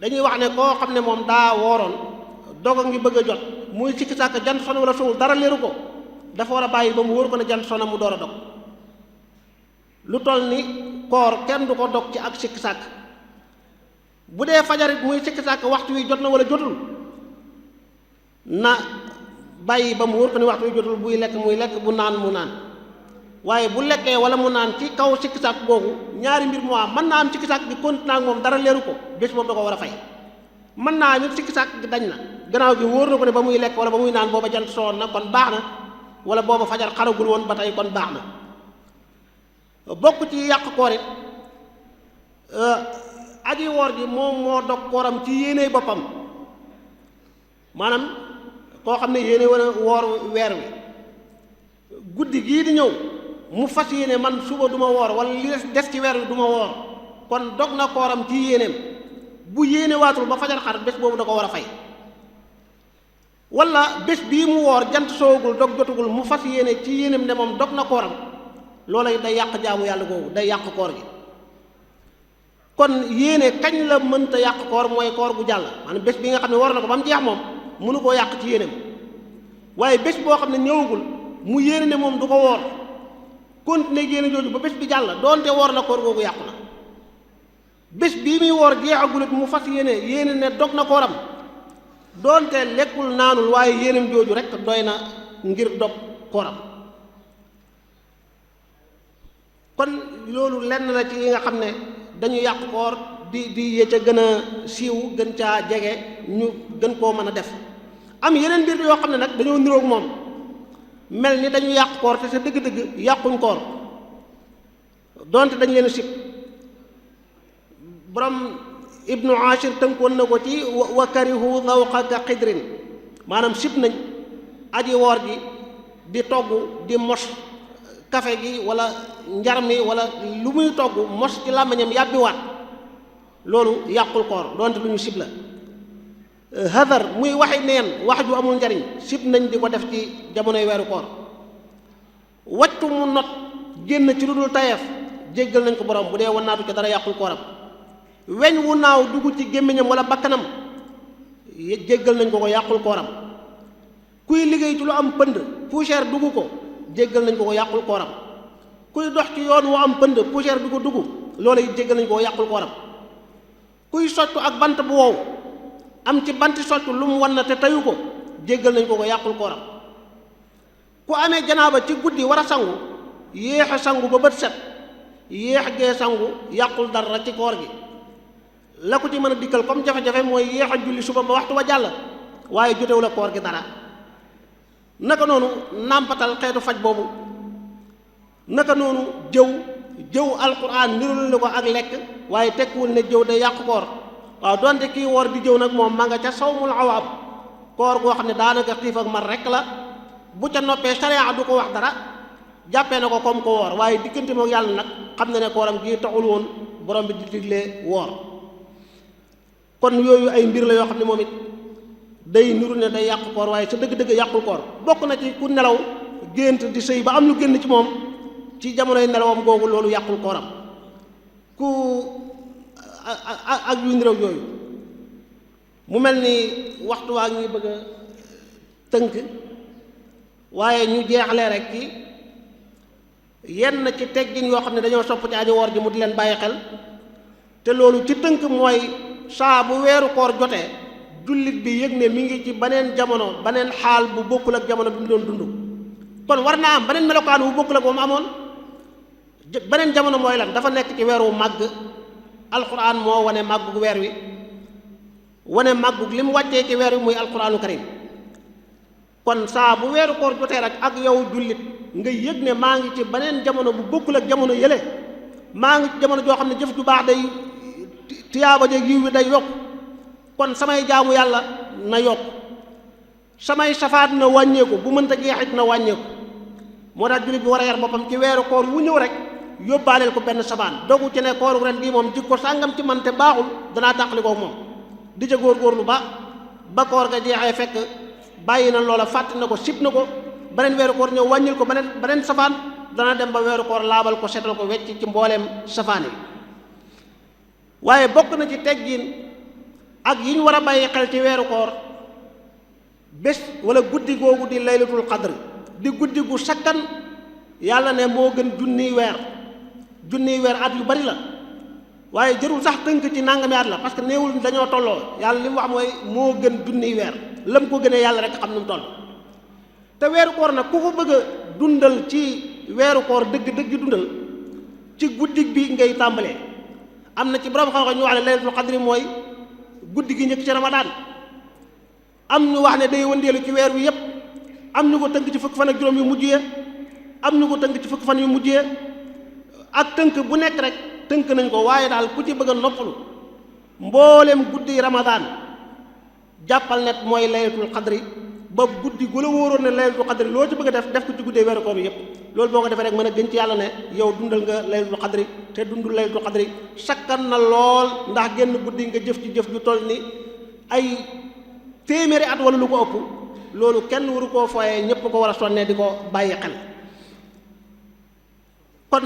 dañuy wax ne koo xam ne moom daa wooroon doga ngi bëgg a jot muy sikki sàkk jant sona wala sowul dara leeru ko dafa war a bàyyi ba mu wóor ko ne jant sona mu door a dog lu toll ni koor kenn du ko dog ci ak sikki sàkk bu dee fajarit muy sikki sàkk waxtu wi jot na wala jotul na bàyyi ba mu wóor ko ne waxtu wi jotul buy lekk muy lekk bu naan mu naan waaye bu lekkee wala mu naan ci kaw sikki sàkk googu ñaari mbir mu am mën naa am sikki sàkk bi continué ak moom dara leeru ko bés boobu da ko war a fay mën naa am sikki sàkk gi dañ na gannaaw gi wóor na ko ne ba muy lekk wala ba muy naan booba jant soon na kon baax na wala booba fajar xaragul woon ba tey kon baax na. bokk ci yàq koor it aji woor ji moom moo dog kooram ci yéene boppam maanaam koo xam ne yéene wala woor weer wi guddi gii di ñëw mu fas yéene man suba du ma woor wala li des ci weer wi du ma woor kon dog na kooram ci yéeneem bu yéene waatul ba fajar xar bés boobu da ko war a fay. wala bés bii mu woor jant soogul dog jotugul mu fas yéene ci yéeneem ne moom dog na kooram loola day yàq jaamu yàlla googu day yàq koor gi. kon yéene kañ la mënta yàq koor mooy koor gu jàll maanaam bés bi nga xam ne war na ko ba mu jeex moom mënu koo yàq ci yéeneem waaye bés boo xam ne ñëwagul mu yéene ne moom du ko woor continuer yéene jooju ba bés bi jàll doonte woor na koor googu yàqu na. bés bii muy woor jeexagulit mu fas yéene ne dog na kooram doonte lekkul naanul waaye yéeneem jooju rek doy na ngir dog kooram. kon loolu lenn la ci yi nga xam ne dañu yàq koor di yee ca gën a siiw gën caa jege ñu gën koo mën a def. am yeneen mbir yoo xam ne nag dañoo niroog moom mel ni dañu yàq koor te sa dëgg-dëgg yàquñ koor doonte dañ leen sib. borom ibnu ashir tënkoon na ko ci wa karihu zawqaka xidrin maanaam sib nañ aji woor ji di togg di mos kafe gi wala njar mi wala lu muy togg mos ci làmmiñam yàbbiwaat loolu yàqul koor doonte lu ñu sib la. hadar muy waxi neen wax ju amul njariñ sib nañ di ko def ci jamonoy weeru koor. wactu mu not génn ci lu dul tayeef jéggal nañ ko borom bu dee wannaatu ca dara yàqul kooram. weñ wu naaw dugg ci gémmiñam wala bakkanam jéggal nañ ko yàqul kooram. kuy liggéey ci lu am pënd poussière dugg ko jéggal nañ ko yàqul kooram. kuy dox ci yoon wu am pënd poussière du ko dugg loolu it jéggal nañ ko yàqul kooram. kuy soccu ak bant bu wow am ci banti soccu lu mu wan na te tayu ko jéggal nañ ko yàqul kooram. ku amee janaaba ci guddi war a sangu yéex a sangu ba bët set yéex gee sangu yàqul dara ci koor gi. la ko ci mën a dikkal comme jafe-jafe mooy yéex a julli suba ba waxtu wa jàll waaye jotewu la koor gi dara. naka noonu nàmpatal xeetu faj boobu naka noonu jëw alquran nirul na ko ak lekk waaye tekkiwul ne jëw day yàq koor. waaw donte kii woor di jëw nag moom ma nga ca sawmul awaab koor goo xam ne daanaka xiif ak mar rek la bu ca noppee sharia du ko wax dara jàppee na ko comme ko woor waaye diggante moom yàlla nag xam na ne kooram gii taxul woon borom bi di diglee woor. kon yooyu ay mbir la yoo xam ne moom it day niru ne day yàq koor waaye sa dëgg-dëgg yàqul koor. bokk na ci ku nelaw gént di sëy ba am lu génn ci moom ci jamonoy nelawam googu loolu yàqul kooram. ku ak yu niroog yooyu mu mel ni waxtu waa ngi bëgg a tënk waaye ñu jeexalee rek ci yenn ci teggin yoo xam ne dañoo sopp ci aji woor ji mu di leen bàyyi xel te loolu ci tënk mooy saa bu weeru koor jotee jullit bi yëg ne mi ngi ci beneen jamono beneen xaal bu bokkul ak jamono bi mu doon dund. kon war naa am beneen melokaan bu bokkul ak ba mu amoon. beneen jamono mooy lan dafa nekk ci weeru màgg alquran moo wane màggug weer wi wane màggug li mu wàccee ci weer wi muy alquranu karim. kon saa bu weeru koor jotee rek ak yow jullit nga yëg ne maa ngi ci beneen jamono bu bokkul ak jamono yële maa ngi ci jamono joo xam ne jëf ju baax day tiyaaba ja yiw wi day yokk kon samay jaamu yàlla na yokk samay safaat na wàññeeku bu mënta jeexit na wàññeeku. moo tax jullit bi war a yar boppam ci weeru koor wu ñëw rek yóbbaaleel ko benn sabaan dogu ci ne kooru ren bii moom jikko sàngam ci man te baaxul danaa tàqali koog moom di ca góorgóorlu ba koor ga jeexee fekk bàyyi na loola fàtte na ko sib na ko beneen weeru koor ñëw wàññil ko beneen safaan dana dem ba weeru koor laabal ko setal ko wecc ci mbooleem safaan yi. waaye bokk na ci teggin ak yi ñu war a bàyyi xel ci weeru koor bés wala guddi googu di laylatul qadr di guddi gu sakkan yàlla ne moo gën junniy weer at yu bari la waaye jërul sax tënk ci nangami at la parce que néewul dañoo tolloo yàlla li mu wax mooy moo gën junniy weer lam ko gënee yàlla rek xam nu mu toll. te weeru koor nag ku ko bëgg a dundal ci weeru koor dëgg dundal ci guddi bi ngay tàmbalee. am na ci borom xam-xam ñu wax ne laylatul qadri mooy guddi gi njëkk ci ramadaan am ñu wax ne day wëndeelu ci weer wi yépp am ñu ko tënk ci fukki fan ak juróom yu mujjee am ñu ko tënk ci fukki fan yu mujjee ak tënk bu nekk rek tënk nañ ko waaye daal ku ci bëgg a noppalu mboolem guddi ramadaan jàppal net mooy laylatul qadri ba guddi gu la wóoroon ne laylatul qadri loo ci bëgg a def ko ci guddee weeru koor yëpp loolu boo ko defee rek mën a gën ci yàlla ne yow dundal nga laylatul qadri te dundul laylatul qadri sakkan na lool ndax génn guddi nga jëf ci jëf ju toll ni ay téeméeri at wala lu ko ëpp loolu kenn waru koo fooyee ñépp ko war a sonnee di ko bàyyi xel kon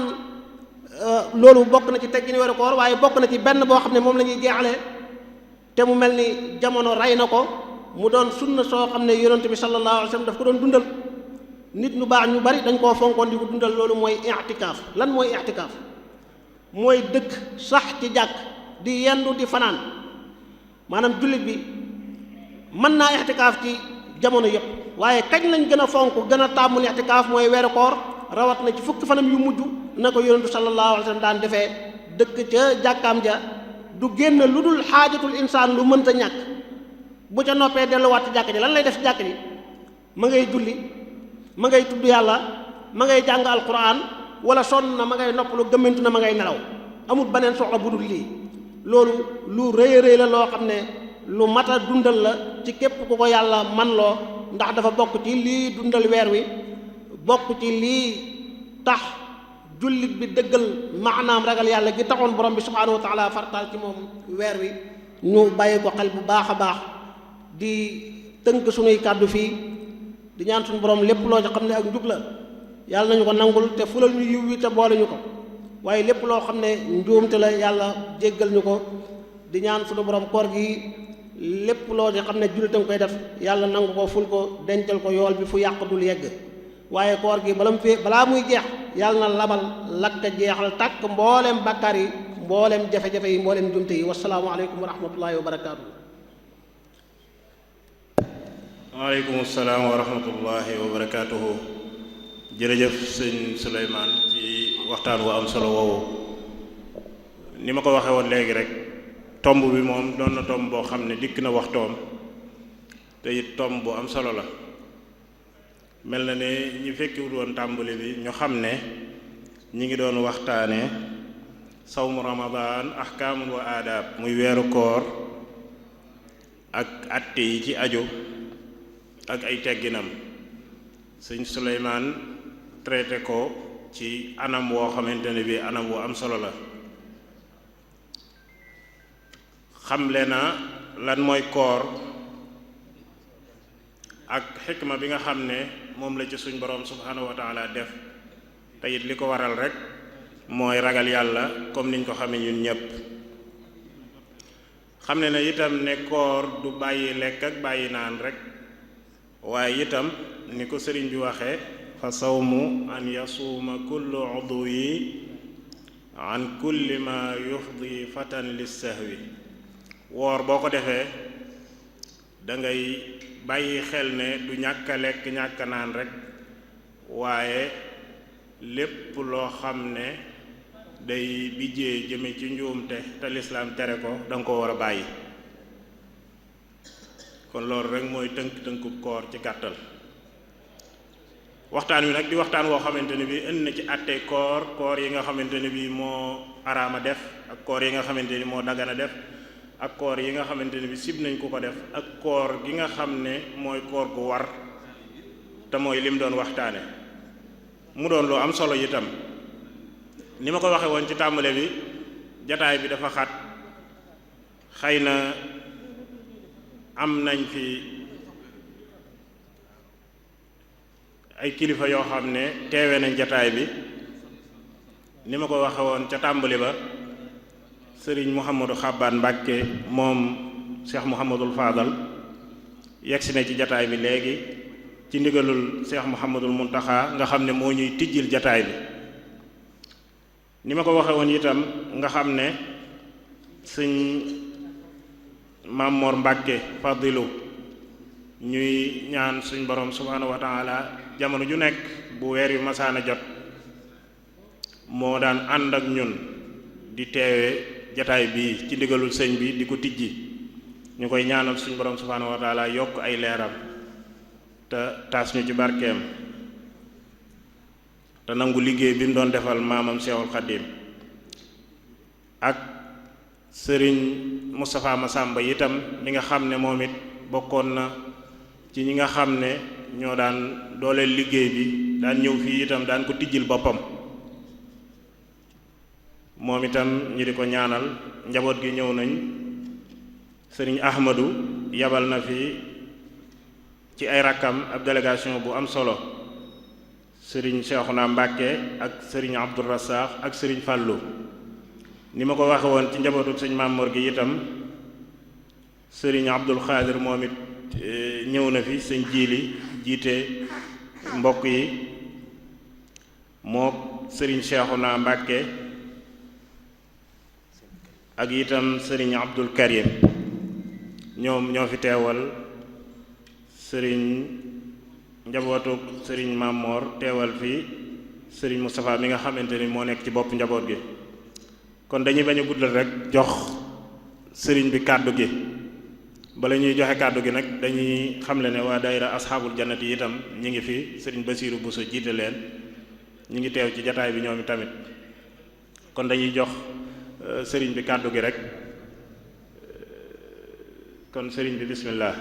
loolu bokk na ci teggini weeru koor waaye bokk na ci benn boo xam ne moom la ñuy jeexale te mu mel ni jamono rey na ko mu doon sunna soo xam ne yonent bi sallallahu alayhi wa sallam daf ko doon dundal nit ñu baax ñu bari dañ koo fonkoon di ko dundal loolu mooy i'tikaaf lan mooy i'tikaaf mooy dëkk sax ci jàkk di yendu di fanaan maanaam jullit bi mën naa i'tikaaf ci jamono yëpp waaye kañ lañ gën a fonk gën a tàmmul i'tikaaf mooy weeru koor rawat na ci fukki fanam yu mujj na ko yonentu sallallahu alayhi wa sallam daan defee dëkk ca jàkkaam ja du génn lu dul xaajatul insaan lu mënta ñàkk bu ca noppee delluwaat ci jàkk ji lan lay def ci jàkk ji ma ngay julli ma ngay tudd yàlla ma ngay jàng alquran wala sonn na ma ngay noppalu gëmmantu na ma ngay nelaw amul beneen soxla bu dul lii loolu lu rëy rëy la loo xam ne lu mat a dundal la ci képp ku ko yàlla man loo ndax dafa bokk ci lii dundal weer wi bokk ci lii tax jullit bi dëggal maanaam ragal yàlla gi taxoon borom bi subhaanahu wa taala fartaal ci moom weer wi ñu bàyyi ko xel bu baax a baax di tënk sunuy kàddu fii di ñaan suñu borom lépp loo ci xam ne ak njub la yàlla nañu ko nangul te fulal ñu yiw wi te boole ñu ko waaye lépp loo xam ne njuumte la yàlla jéggal ñu ko di ñaan suñu borom koor gi lépp loo ci xam ne jullit a nga koy def yàlla nangu ko ful ko dencal ko yool bi fu yàq dul yegg waaye koor gi balaa muy jeex yàlla na labal lakk jeexal tàkk mboolem bàkkaar yi mboolem jafe-jafe yi mboolem jumte yi wasalaamu aleykum wa rahmatullahi wa barakaatu. waaleykum salaam wa rahmatullahi wa barakaatuhu. jërëjëf sëñ Souleymane ci waxtaan wu am solo woowu ni ma ko waxee woon léegi rek tomb bi moom doon na tomb boo xam ne dikk na waxtoom te it tomb bu am solo la mel na ne ñi fekkiwul woon tàmbali bi ñu xam ne ñi ngi doon waxtaane sawmu ramadan ahkaamun wa aadaab muy weeru koor ak atte yi ci aju ak ay tegginam sëñ Souleymane traité ko ci anam woo xamante ne bi anam wu am solo la xamle na lan mooy koor ak xikma bi nga xam ne moom la ci suñ boroom subhaanahu wa taala def te it li ko waral rek mooy ragal yàlla comme niñ ko xamee ñun ñépp xam ne na itam ne koor du bàyyi lekk ak bàyyi naan rek waaye itam ni ko sëriñ bi waxee fa sawmu an yasuuma kullu udwi an kulli ma yufdi fatan lissahwi woor boo ko defee da ngay bàyyi xel ne du ñàkk a lekk ñàkk a naan rek waaye lépp loo xam ne day bijjee jëme ci njuumte te lislaam tere ko danga ko war a bàyyi kon loolu rek mooy tënk-tënkub koor ci gàttal waxtaan wi nag di waxtaan woo xamante ne bi indi na ci àttee koor yi nga xamante ne bi moo araama def ak koor yi nga xamante ni moo dagana def ak koor yi nga xamante ne bi sib nañ ku ko def ak koor gi nga xam ne mooy koor gu war te mooy lim doon waxtaane mu doon lu am solo itam ni ma ko waxe woon ci tàmbale bi jataay bi dafa xat xëy na am nañ fi ay kilifa yoo xam ne teewe nañ jataay bi ni ma ko waxe woon ca tàmbali ba sëriñ Mouhamadou Xabbaan Mbàkke moom Cheikh Mouhamadul Fadal yegsi na ci jataay bi léegi ci ndigalul Cheikh Mouhamadul Muntaxa nga xam ne moo ñuy tijjil jataay bi ni ma ko waxe woon itam nga xam ne sëñ Mamor Mbàkke Fadilu ñuy ñaan suñ borom subhaanahu wa taala jamono ju nekk bu weer yu masaana jot moo daan ànd ak ñun di teewe jataay bi ci ndigalul sëñ bi di ko tijji ñu koy ñaanal suñ borom subhaanahu wa taala yokk ay leeram te taas ñu ci barkeem te nangu liggéey bi mu doon defal maamam Seexul Xaddim ak sëriñ Moustapha Massamba itam mi nga xam ne moom it bokkoon na ci ñi nga xam ne ñoo daan dooleel liggéey bi daan ñëw fii itam daan ko tijjil boppam moom itam ñu di ko ñaanal. njaboot gi ñëw nañ, sëriñ Ahmadu yabal na fi ci ay rakkam ab délégation bu am solo, sëriñ Cheikhouna Mbàkke ak sëriñ Abdou Rassakh ak sëriñ Fàllu. ni ma ko waxe woon ci njabootu sëñ Mamor gi itam sëriñ Abdul Xaadir moom it ñëw na fi, sëñ Jiili jiite mbokk yi moo sëriñ Cheikhouna Mbàkke ak itam sëriñ Abdul Karim ñoom ñoo fi teewal sëriñ njabootu sëriñ Mamor, teewal fi sëriñ Moustapha mi nga xamante ni moo nekk ci bopp njaboot gi. kon dañuy bañ a guddal rek jox sëriñ bi kàddu gi. bala ñuy joxe kàddu gi nag dañuy xamle ne waa daayira asxaabul jannati yi itam ñi ngi fi, sëriñ Basiiru Buso jiite leen, ñi ngi teew ci jataay bi ñoom tamit. kon dañuy jox sëriñ bi kàddu gi rek. kon sëriñ bi bismillah.